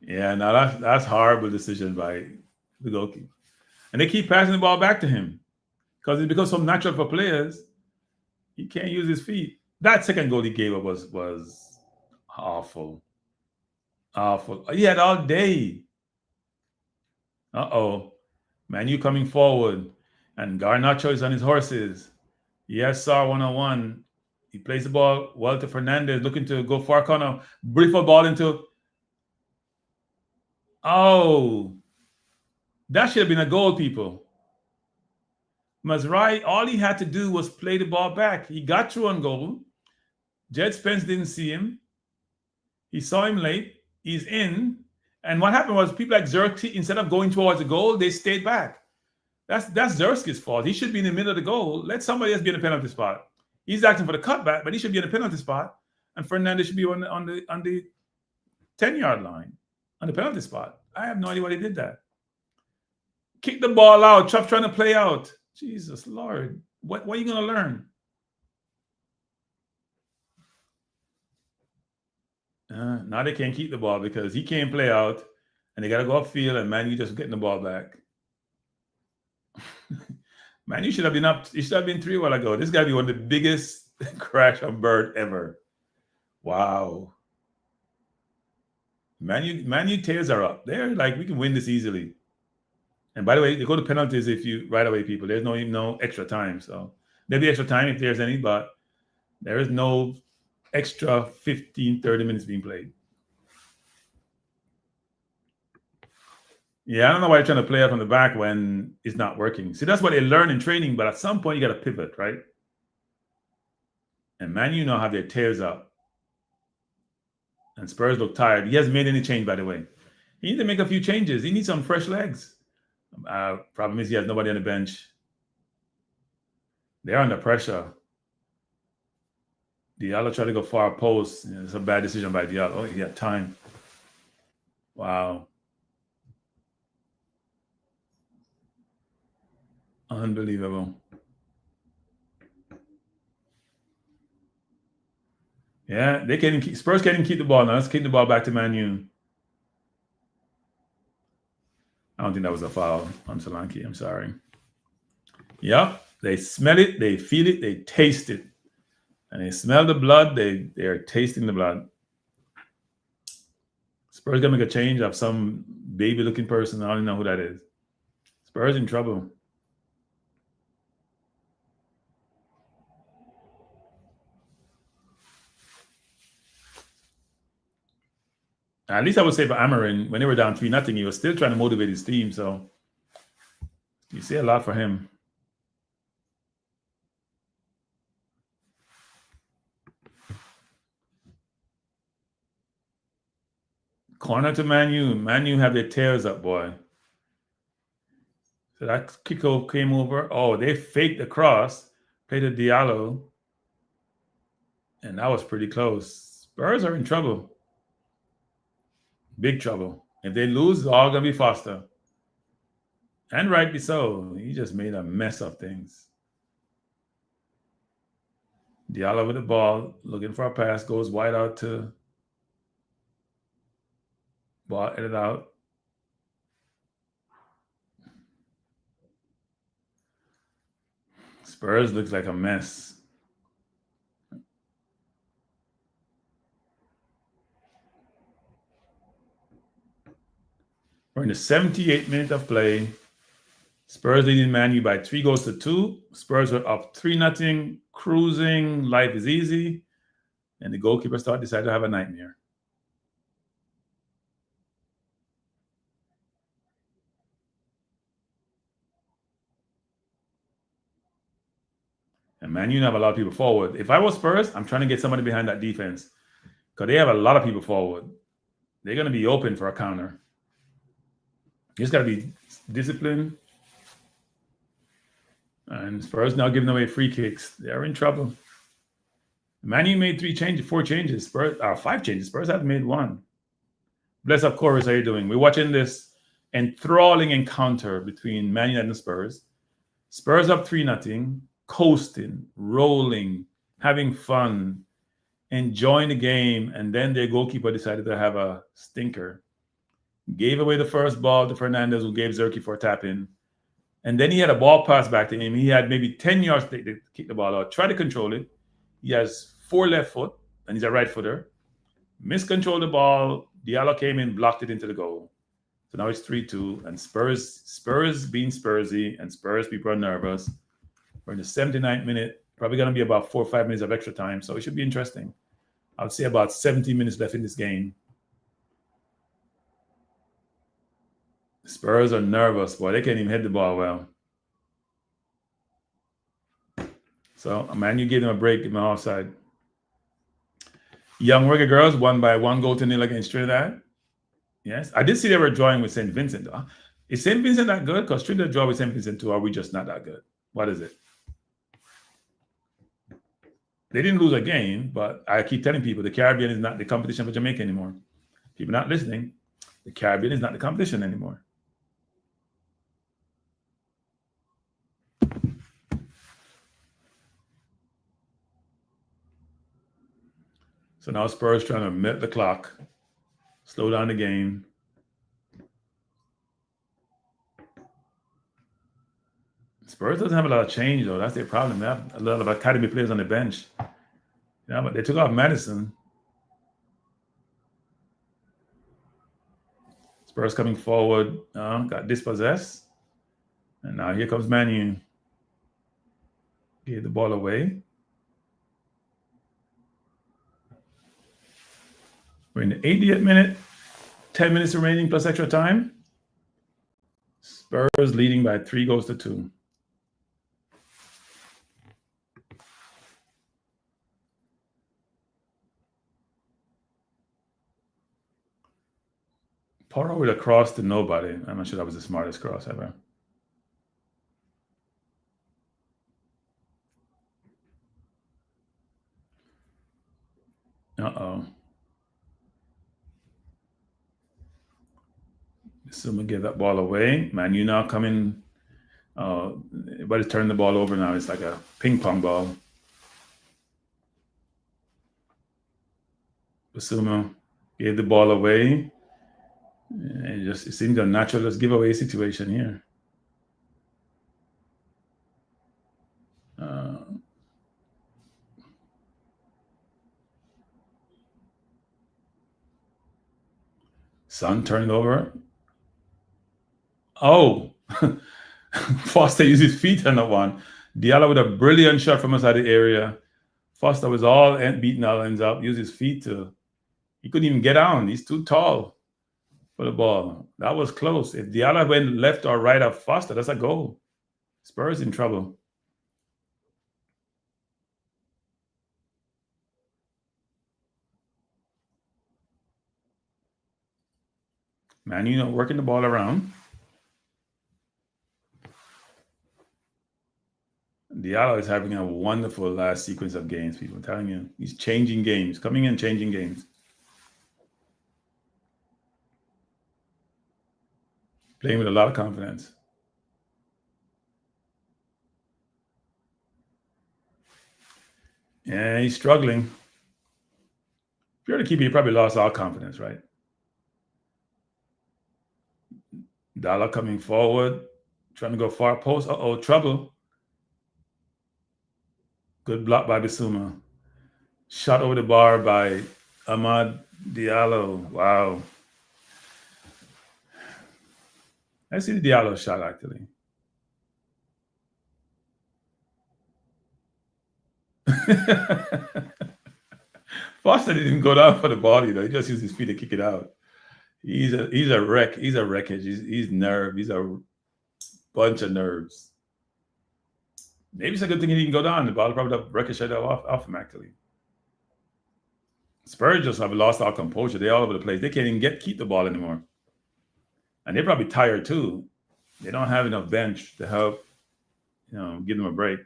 Yeah, no, that's horrible decision by the goalkeeper. And they keep passing the ball back to him because it becomes so natural for players. He can't use his feet. That second goal he gave up was awful. Awful. He had all day. Uh-oh. Manu coming forward. And Garnacho is on his horses. He has Sar 101. He plays the ball well to Fernandez, looking to go far corner. Brief a ball into. Oh. That should have been a goal, people. Mazraoui, all he had to do was play the ball back. He got through on goal. Jed Spence didn't see him. He saw him late. He's in. And what happened was people like Zerkzee, instead of going towards the goal, they stayed back. That's Zerski's fault. He should be in the middle of the goal. Let somebody else be in the penalty spot. He's acting for the cutback, but he should be in the penalty spot. And Fernandez should be on the 10-yard line, on the penalty spot. I have no idea why they did that. Kick the ball out. Chubb trying to play out. Jesus Lord. What are you going to learn? Now they can't keep the ball because he can't play out, and they got to go upfield, and Manu just getting the ball back. Manu should have been up. He should have been 3 a while ago. This got to be one of the biggest crash on bird ever. Wow. Manu tears are up. They're like, we can win this easily. And by the way, they go to penalties if you right away, people. There's no extra time. So there'll be extra time if there's any, but there is no extra 15, 30 minutes being played. Yeah, I don't know why you're trying to play out from the back when it's not working. See, that's what they learn in training, but at some point you got to pivot, right? And Man now have their tails up. And Spurs look tired. He hasn't made any change, by the way. He needs to make a few changes. He needs some fresh legs. Problem is he has nobody on the bench. They're under pressure. Diallo tried to go far post. It's a bad decision by Diallo. Oh, he had time. Wow. Unbelievable. Yeah, they can't even keep, Spurs can't even keep the ball now. Let's kick the ball back to Man U. I don't think that was a foul on Solanke. I'm sorry. Yep, they smell it, they feel it, they taste it. And they smell the blood, they're tasting the blood. Spurs gonna make a change of some baby looking person. I don't even know who that is. Spurs in trouble. At least I would say for Amarin, when they were down 3-0, he was still trying to motivate his team. So you see a lot for him. Corner to Man U. Man U have their tails up, boy. So that kickoff came over. Oh, they faked the cross, played a Diallo, and that was pretty close. Spurs are in trouble. Big trouble. If they lose, it's all going to be Foster. And rightly so. He just made a mess of things. Diallo with the ball, looking for a pass, goes wide out to ball, headed out. Spurs looks like a mess. We're in the 78th minute of play. Spurs leading Man U by 3-2. Spurs were up 3-0, cruising. Life is easy. And the goalkeeper decided to have a nightmare. And Man U have a lot of people forward. If I was Spurs, I'm trying to get somebody behind that defense because they have a lot of people forward. They're going to be open for a counter. You just got to be disciplined. And Spurs now giving away free kicks. They're in trouble. Man U made 4 changes. Spurs, 5 changes. Spurs have made 1. Bless up, Chorus. How you doing? We're watching this enthralling encounter between Man United and Spurs. Spurs up 3-0, coasting, rolling, having fun, enjoying the game, and then their goalkeeper decided to have a stinker. Gave away the first ball to Fernandez, who gave Zerki for a tap-in. And then he had a ball pass back to him. He had maybe 10 yards to kick the ball out, try to control it. He has 4 left foot, and he's a right footer. Miscontrolled the ball. Diallo came in, blocked it into the goal. So now it's 3-2, and Spurs being Spursy, and Spurs people are nervous. We're in the 79th minute. Probably going to be about 4 or 5 minutes of extra time, so it should be interesting. I would say about 17 minutes left in this game. Spurs are nervous, boy. They can't even hit the ball well. So, Man U gave them a break, give them an offside. Young Wigan girls won by 1-0 against Trinidad. Yes, I did see they were drawing with St. Vincent. Is St. Vincent that good? Because Trinidad draw with St. Vincent too. Are we just not that good? What is it? They didn't lose a game, but I keep telling people the Caribbean is not the competition for Jamaica anymore. People not listening. The Caribbean is not the competition anymore. So now Spurs trying to milk the clock, slow down the game. Spurs doesn't have a lot of change, though. That's their problem. They have a lot of academy players on the bench. Yeah, but they took off Madison. Spurs coming forward, got dispossessed. And now here comes Man U. Gave the ball away. We're in the 80th minute. 10 minutes remaining plus extra time. Spurs leading by 3-2. Porro with a cross to nobody. I'm not sure that was the smartest cross ever. Uh-oh. Suma gave that ball away. Man U now coming Everybody's turning the ball over now. It's like a ping pong ball. Basuma gave the ball away. And it seems a natural just giveaway situation here. Son turned over. Oh, Foster used his feet on that one. Diallo with a brilliant shot from outside the area. Foster was all beating all ends up. Used his feet to. He couldn't even get on. He's too tall for the ball. That was close. If Diallo went left or right of Foster, that's a goal. Spurs in trouble. Man, working the ball around. Diallo is having a wonderful last sequence of games, people. I'm telling you. He's changing games, coming in, changing games. Playing with a lot of confidence. Yeah, he's struggling. If you're the keeper, you probably lost all confidence, right? Dalla coming forward, trying to go far post. Uh-oh, trouble. Good block by Bissouma. Shot over the bar by Amad Diallo. Wow. I see the Diallo shot, actually. Foster didn't go down for the ball, He just used his feet to kick it out. He's a wreck. He's a wreckage. He's nerve. He's a bunch of nerves. Maybe it's a good thing he didn't go down. The ball probably ricocheted off him, actually. Spurs just have lost all composure. They're all over the place. They can't even keep the ball anymore. And they're probably tired too. They don't have enough bench to help, give them a break.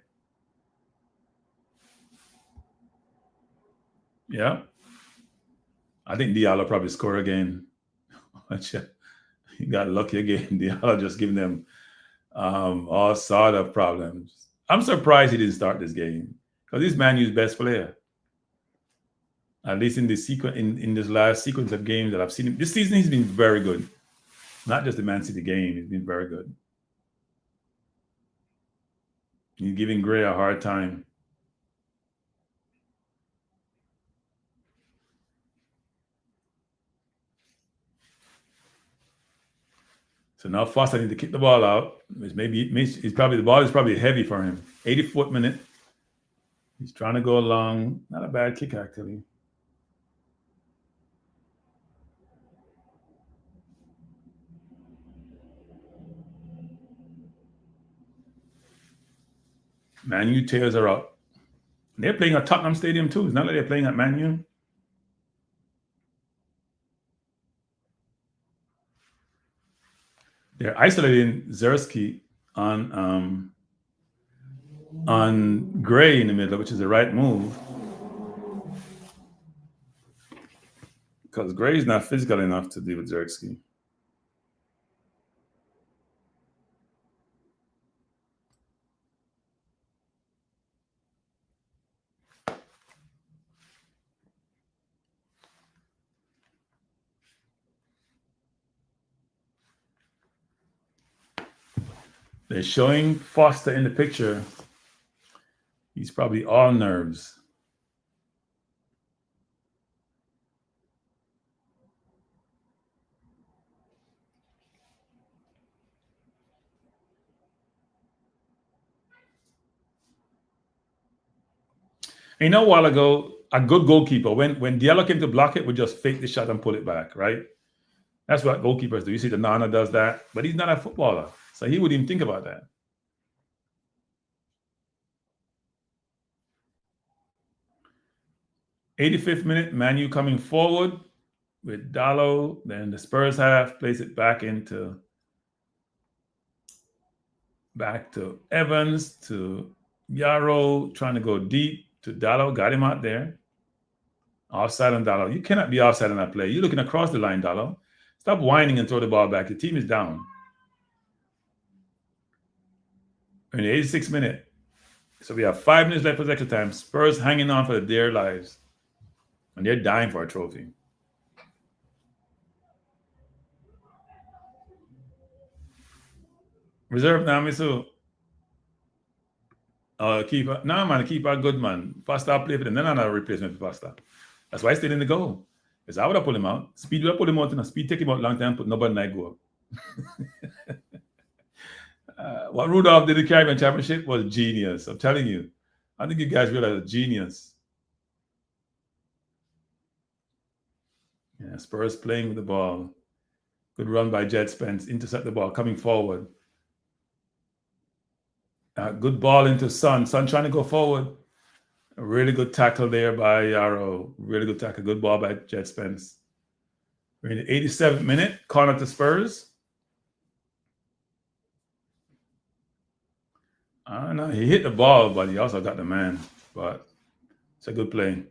Yeah. I think Diallo probably score again. He got lucky again. Diallo just giving them all sort of problems. I'm surprised he didn't start this game because this Man U's best player. At least in this sequence, in this last sequence of games that I've seen him. This season, he's been very good. Not just the Man City game, he's been very good. He's giving Gray a hard time. So now Foster needs to kick the ball out. Which the ball is probably heavy for him. 84th minute. He's trying to go along. Not a bad kick, actually. Man U tears are up. They're playing at Tottenham Stadium too. It's not like they're playing at Man U. They're isolating Zerski on Gray in the middle, which is the right move. Because Gray is not physical enough to deal with Zerski. They're showing Foster in the picture. He's probably all nerves. A while ago, a good goalkeeper, when Diallo came to block it, would just fake the shot and pull it back, right? That's what goalkeepers do. You see the Nana does that, but he's not a footballer. So he wouldn't even think about that. '85th minute, Man U coming forward with Dallo. Then the Spurs plays it back to Evans, to Yarrow, trying to go deep to Dallo. Got him out there. Offside on Dallo. You cannot be offside on that play. You're looking across the line, Dallo. Stop whining and throw the ball back. The team is down. in the 86th minute. So we have 5 minutes left for extra time. Spurs hanging on for their lives. And they're dying for a trophy. Reserve now, Misu. Keeper. No, man, keeper good, man. Pasta play for them. They're not a replacement for Pasta. That's why I stayed in the goal. Because I would have pulled him out. Speed would have pulled him out. And Speed take him out long time, put nobody in that goal. What Rudolph did in the Caribbean Championship was genius. I'm telling you. I think you guys realize genius. Yeah, Spurs playing with the ball. Good run by Jed Spence. Intercept the ball, coming forward. Good ball into Son. Son trying to go forward. A really good tackle there by Yarrow. Really good tackle. Good ball by Jed Spence. We're in the 87th minute. Corner to Spurs. I don't know. He hit the ball, but he also got the man. But it's a good play.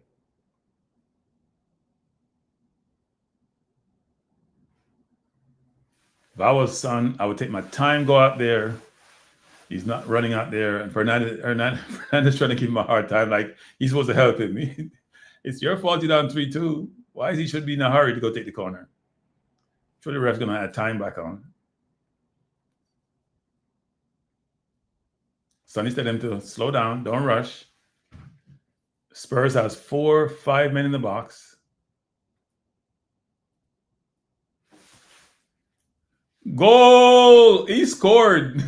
If I was Son, I would take my time, go out there. He's not running out there. And Fernandez trying to give him a hard time. Like, he's supposed to help him. It's your fault you're down 3-2. Why is he should be in a hurry to go take the corner? Sure, the ref's going to add time back on. Sonny said him to slow down. Don't rush. Spurs has 4-5 men in the box. Goal! He scored.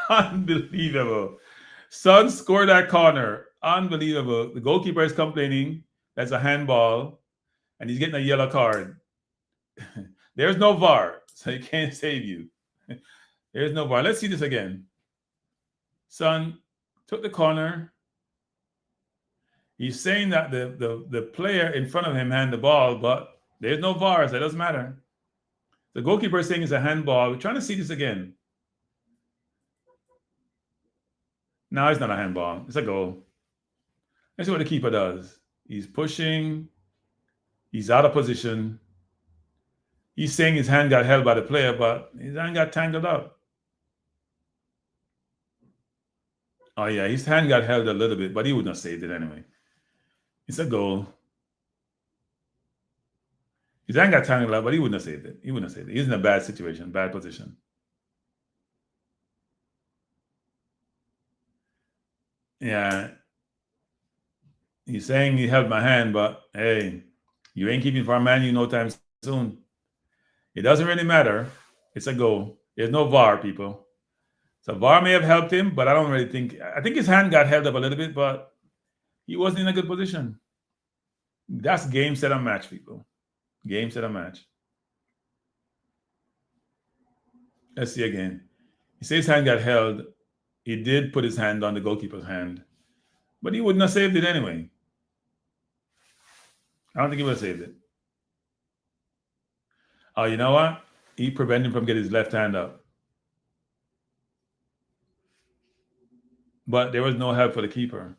Unbelievable. Son scored that corner. Unbelievable. The goalkeeper is complaining. That's a handball. And he's getting a yellow card. There's no VAR, so he can't save you. There's no VAR. Let's see this again. Son took the corner. He's saying that the player in front of him handed the ball, but there's no VAR, so it doesn't matter. The goalkeeper is saying it's a handball. We're trying to see this again. No, it's not a handball. It's a goal. Let's see what the keeper does. He's pushing. He's out of position. He's saying his hand got held by the player, but his hand got tangled up. Oh, yeah, his hand got held a little bit, but he wouldn't have saved it anyway. It's a goal. His hand got tangled up, but he wouldn't have saved it. He wouldn't have saved it. He's in a bad situation, bad position. Yeah. He's saying he held my hand, but hey, you ain't keeping for Man U no time soon. It doesn't really matter. It's a goal. There's no VAR, people. So VAR may have helped him, but I don't really think. I think his hand got held up a little bit, but he wasn't in a good position. That's game, set, and match, people. Game, set, and match. Let's see again. He says his hand got held. He did put his hand on the goalkeeper's hand, but he wouldn't have saved it anyway. I don't think he would have saved it. Oh, you know what? He prevented him from getting his left hand up. But there was no help for the keeper.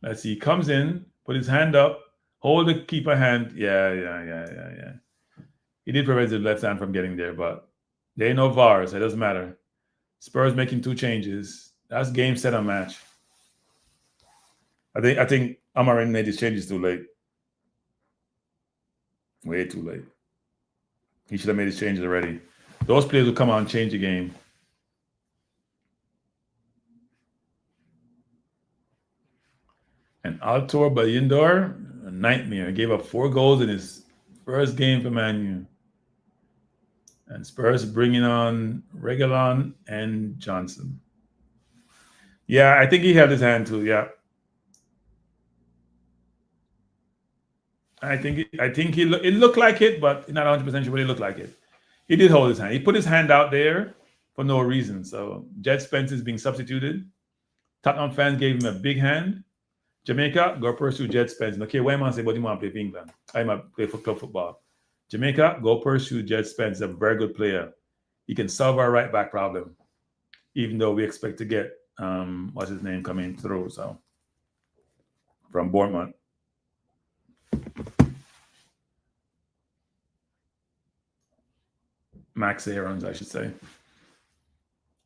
Let's see. He comes in, put his hand up, hold the keeper hand. Yeah. He did prevent his left hand from getting there, but there ain't no VAR, so it doesn't matter. Spurs making 2 changes. That's game, set, and match. I think Amarin made his changes too late. Way too late. He should have made his changes already. Those players will come out and change the game. And Altor Bayindor, a nightmare. Gave up 4 goals in his first game for Man U. And Spurs bringing on Reguilon and Johnson. Yeah, I think he held his hand too. Yeah, I think it looked like it, but not 100% sure, but it looked like it. He did hold his hand. He put his hand out there for no reason. So Jed Spence is being substituted. Tottenham fans gave him a big hand. Jamaica, go pursue Jed Spence. Okay, why am I saying, but you want to play for England? I might play for club football. Jamaica, go pursue Jed Spence, a very good player. He can solve our right back problem, even though we expect to get what's his name coming through. So from Bournemouth. Max Aarons, I should say.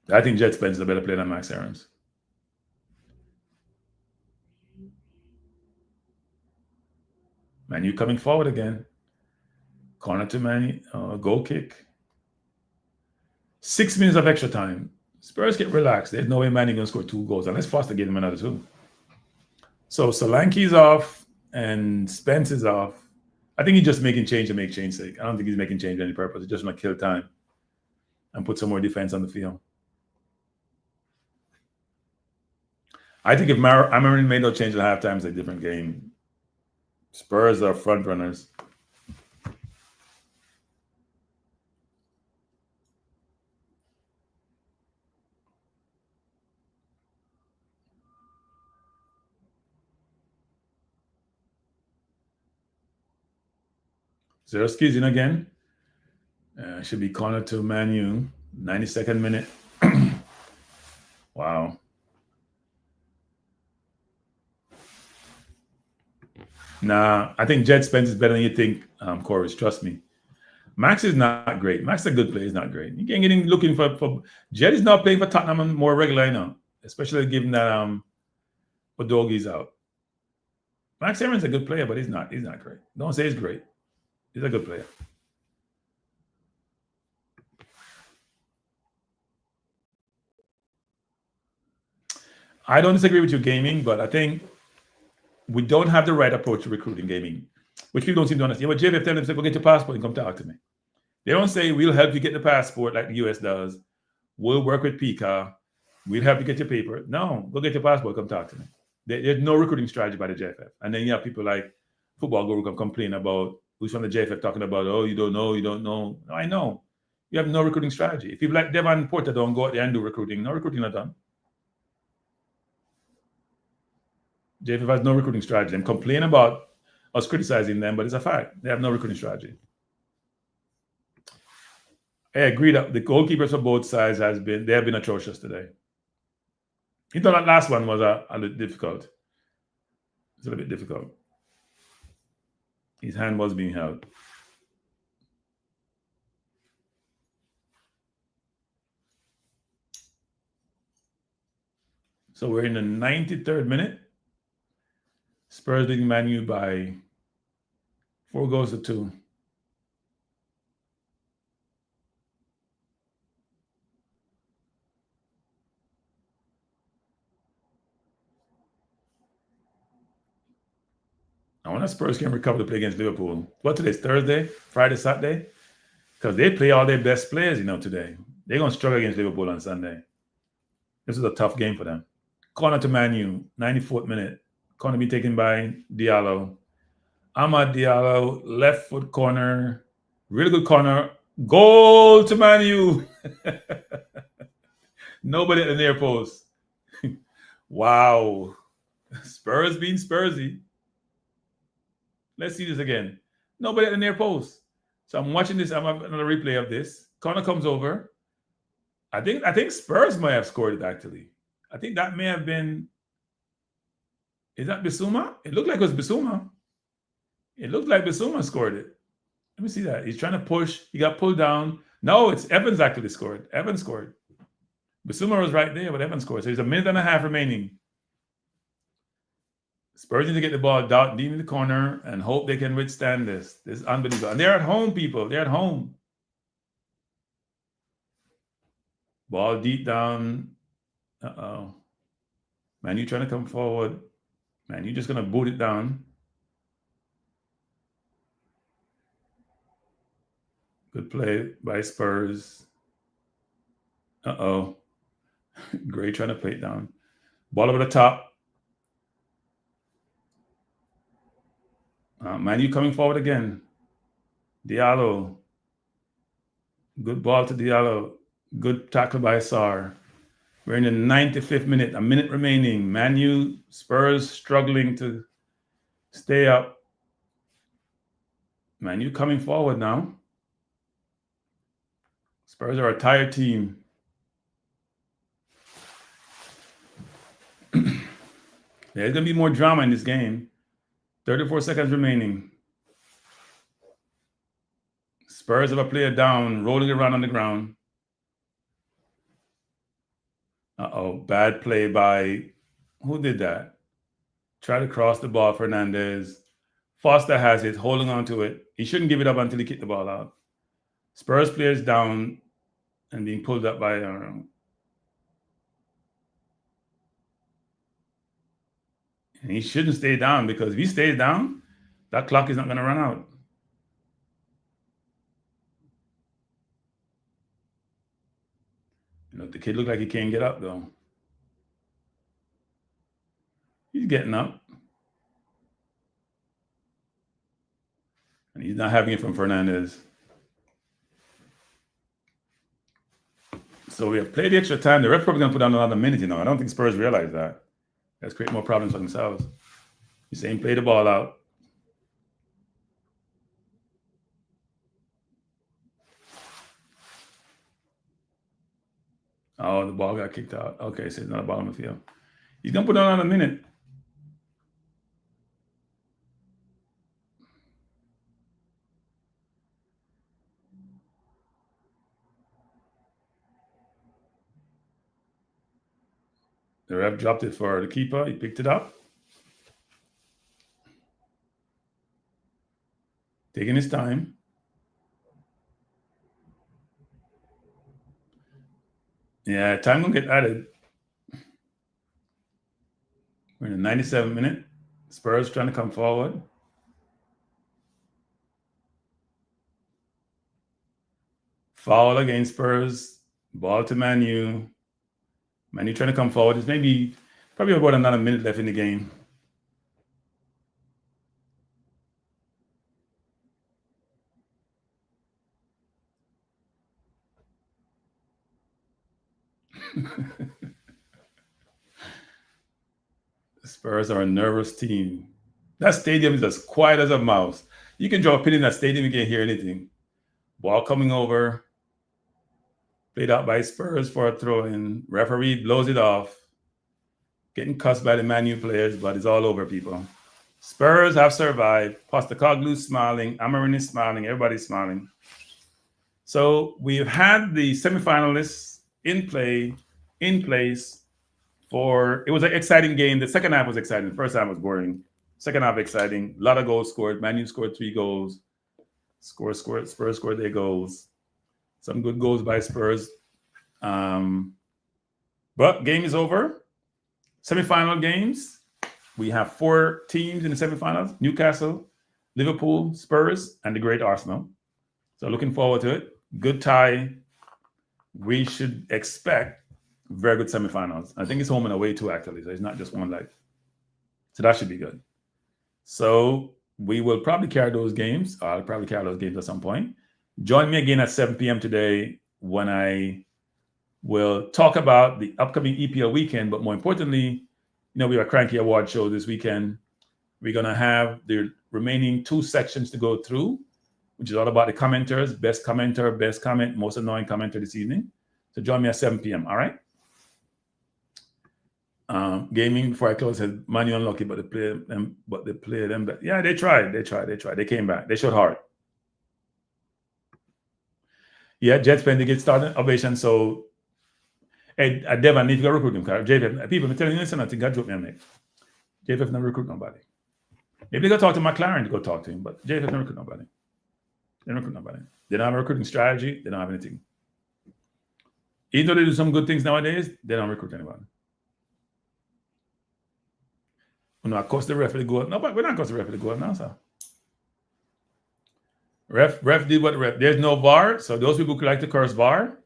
I think Jet Spence is a better player than Max Aarons. Manu coming forward again. Corner to Manu. Goal kick. 6 minutes of extra time. Spurs get relaxed. There's no way Manu going to score 2 goals unless Foster get him another 2. So Solanke's off and Spence is off. I think he's just making change to make change sake. I don't think he's making change for any purpose. He's just going to kill time and put some more defense on the field. I think if Amarin made no change at halftime, it's a different game. Spurs are front runners. Zerski's in again. Should be corner to Manu. 92nd minute. Wow. Nah, I think Jet Spence is better than you think, Corus. Trust me. Max is not great. Max is a good player. He's not great. You can't get him looking for Jet is not playing for Tottenham more regularly now, especially given that Udogi's out. Max Aaron's a good player, but he's not great. Don't say he's great. He's a good player. I don't disagree with you, gaming, but I think we don't have the right approach to recruiting gaming, which people don't seem to understand. But JVF tell them, say, go get your passport and come talk to me. They don't say, we'll help you get the passport like the US does. We'll work with PICA. We'll help you get your paper. No, go get your passport, come talk to me. There's no recruiting strategy by the JFF. And then you have people like Football Guru come complain about who's from the JFF talking about, oh, you don't know. No, I know. You have no recruiting strategy. If people like Devon Porter don't go out there and do recruiting, no recruiting are done. JFF has no recruiting strategy and complain about us criticizing them, but it's a fact. They have no recruiting strategy. I agree that the goalkeepers for both sides have been atrocious today. You thought that last one was a little difficult. It's a little bit difficult. His hand was being held. So we're in the 93rd minute. Spurs leading Man U by 4 goals to 2. I want Spurs can recover to play against Liverpool. What today's Thursday, Friday, Saturday? Because they play all their best players, today. They're going to struggle against Liverpool on Sunday. This is a tough game for them. Corner to Man U, 94th minute. Corner be taken by Diallo. Amad Diallo, left foot corner. Really good corner. Goal to Man U. Nobody at the near post. Wow. Spurs being Spursy. Let's see this again. Nobody at the near post. So I'm watching this. I'm having another replay of this. Corner comes over. I think Spurs might have scored it, actually. I think that may have been... Is that Bissouma? It looked like it was Bissouma. It looked like Bissouma scored it. Let me see that. He's trying to push. He got pulled down. No, it's Evans actually scored. Evans scored. Bissouma was right there, but Evans scored. So there's a minute and a half remaining. Spurs need to get the ball deep in the corner and hope they can withstand this. This is unbelievable. And they're at home, people. They're at home. Ball deep down. Uh-oh. Man, you trying to come forward. Man, you're just going to boot it down. Good play by Spurs. Uh-oh. Gray trying to play it down. Ball over the top. Man, you coming forward again. Diallo. Good ball to Diallo. Good tackle by Sarr. We're in the 95th minute. A minute remaining. Man U, Spurs struggling to stay up. Man U coming forward now. Spurs are a tired team. There's going to be more drama in this game. 34 seconds remaining. Spurs have a player down, rolling around on the ground. Bad play by, who did that? Try to cross the ball, Fernandez. Foster has it, holding on to it. He shouldn't give it up until he kicked the ball out. Spurs players down and being pulled up by, and he shouldn't stay down, because if he stays down, that clock is not going to run out. The kid looked like he can't get up, though. He's getting up. And he's not having it from Fernandez. So we have played the extra time. The ref probably going to put down another minute, I don't think Spurs realize that. Let's create more problems for themselves. He's saying play the ball out. Oh, the ball got kicked out. Okay, so it's not a ball on the field. He's going to put down another minute. The ref dropped it for the keeper. He picked it up. Taking his time. Yeah, time gonna get added. We're in the 97th minute. Spurs trying to come forward. Foul against Spurs. Ball to Man U. Man U trying to come forward. There's probably about another minute left in the game. The Spurs are a nervous team. That stadium is as quiet as a mouse. You can draw a pin in that stadium, you can't hear anything. Ball coming over. Played out by Spurs for a throw-in. Referee blows it off. Getting cussed by the Man U players, but it's all over, people. Spurs have survived. Postecoglou's smiling. Amarin is smiling. Everybody's smiling. So we've had the semifinalists in place for, it was an exciting game. The second half was exciting. The first half was boring. Second half exciting. A lot of goals scored. Man U scored 3 goals. Spurs scored their goals. Some good goals by Spurs. But game is over. Semifinal games. We have 4 teams in the semifinals: Newcastle, Liverpool, Spurs, and the great Arsenal. So looking forward to it. Good tie. We should expect very good semifinals. I think it's home and away too, actually. So it's not just one leg. So that should be good. So we will probably carry those games. I'll probably carry those games at some point. Join me again at 7 p.m. today when I will talk about the upcoming EPL weekend. But more importantly, we have a Cranky Award show this weekend. We're going to have the remaining 2 sections to go through, which is all about the commenters, best commenter, best comment, most annoying commenter this evening. So join me at 7 p.m. All right. Gaming before I close said Man U unlucky, but they played them. But yeah, they tried. They came back. They showed heart. Yeah, Jets playing to get started. Ovation. So, hey, Devon need to go recruit him. JFF, people, I'm telling you, listen, I think God dropped me a mate. JFF never recruit nobody. Maybe they go talk to McLaren to go talk to him, but JFF never recruit nobody. They don't recruit nobody. They don't have a recruiting strategy. They don't have anything. Even though they do some good things nowadays, they don't recruit anybody. I cost the ref to go. No, but we're not cost the ref to go now, sir. Ref did what ref. There's no VAR, so those people who like to curse VAR,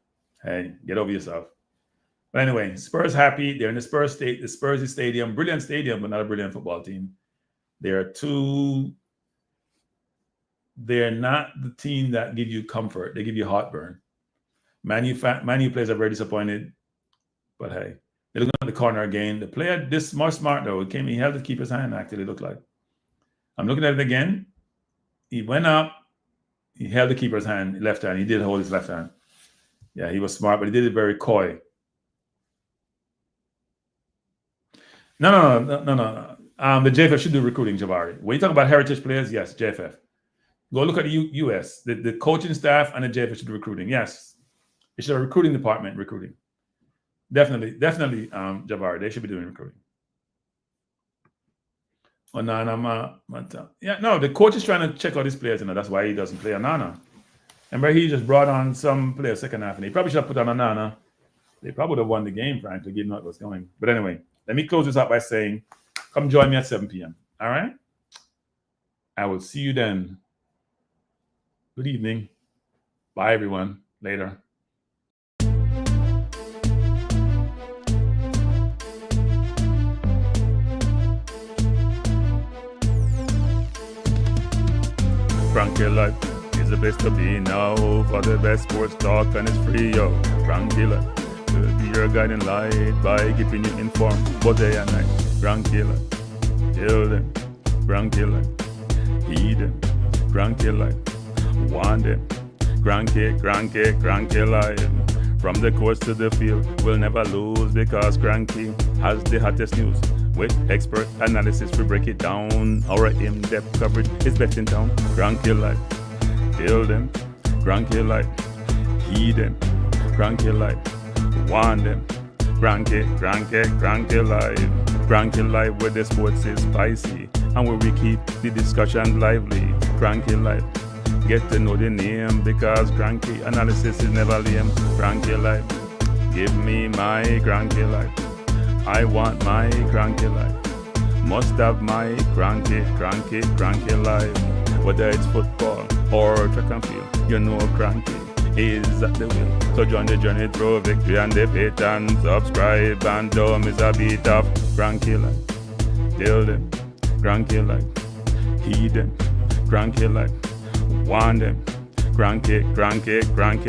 hey, get over yourself. But anyway, Spurs happy. They're in the Spurs stadium. Brilliant stadium, but not a brilliant football team. They're not the team that give you comfort. They give you heartburn. Man U players are very disappointed. But hey, they're looking at the corner again. The player this more smart though. He held the keeper's hand, actually, it looked like. I'm looking at it again. He went up. He held the keeper's hand, left hand. He did hold his left hand. Yeah, he was smart, but he did it very coy. No. The JFF should do recruiting, Jabari. When you talk about heritage players, yes, JFF. Go look at the US. The coaching staff and the JFF should do recruiting. Yes. It should have a recruiting department recruiting. Definitely, Jabari, they should be doing recruiting. Onana, yeah, no, the coach is trying to check out his players, that's why he doesn't play Onana. Remember, he just brought on some players second half, and he probably should have put on Onana. They probably would have won the game, frankly, given what was going. But anyway, let me close this up by saying, come join me at 7 p.m. All right? I will see you then. Good evening. Bye, everyone. Later. Frankie Life is the place to be now. For the best sports talk, and it's free, yo. Frankie Life will be your guiding light by keeping you informed both day and night. Frankie Life, tell them. Frankie Life, heed them. Frankie Life, want them. Cranky Life. From the courts to the field, we'll never lose because Cranky has the hottest news. With expert analysis, we break it down. Our in-depth coverage is best in town. Cranky Life, tell them. Cranky Life, heed them. Cranky Life, want them. Cranky Life. Cranky Life, where the sports is spicy and where we keep the discussion lively. Cranky Life, get to know the name because Cranky analysis is never lame. Cranky Life, give me my Cranky Life. I want my Cranky Life. Must have my Cranky Life. Whether it's football or track and field, Cranky is at the wheel. So join the journey through victory and defeat and subscribe and don't miss a beat of Cranky Life. Tell them, Cranky Life. Heed them, Cranky Life. Want them, Cranky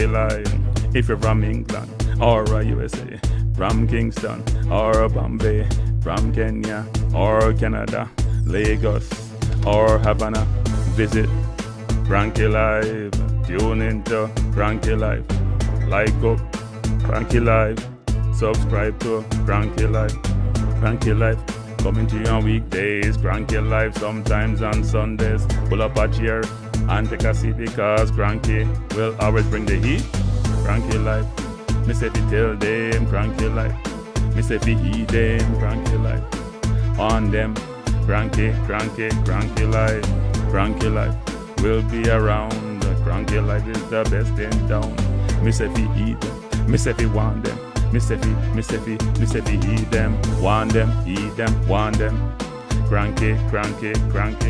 Life. If you're from England or USA, from Kingston or Bombay, from Kenya or Canada, Lagos or Havana, visit Cranky Life. Tune into Cranky Life. Like up Cranky Life. Subscribe to Cranky Life. Cranky Life coming to you on weekdays. Cranky Life sometimes on Sundays. Pull up a chair and take a seat because Cranky will always bring the heat. Cranky Life. Me say fi tell them Cranky Life. Me say fi heed them Cranky Life. On them Cranky Life. Cranky Life will be around. Cranky Life is the best in town. Me say fi heed them. Me say fi want them. Me say fi heed them. Want them, heed them, want them. Cranky Life. Cranky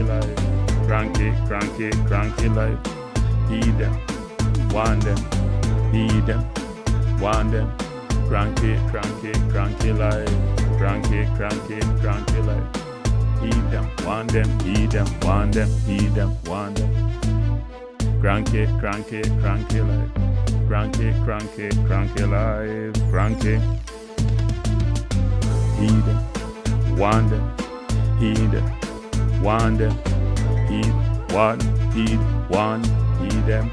Life. Heed them, want them, heed them, want them. Cranky Life. Cranky Life. Heed them, want them, heed them, want them, heed them, want them. Cranky Life. Cranky Life. Cranky. Heed them, want them, heed them, want them. Heed, want, heed them.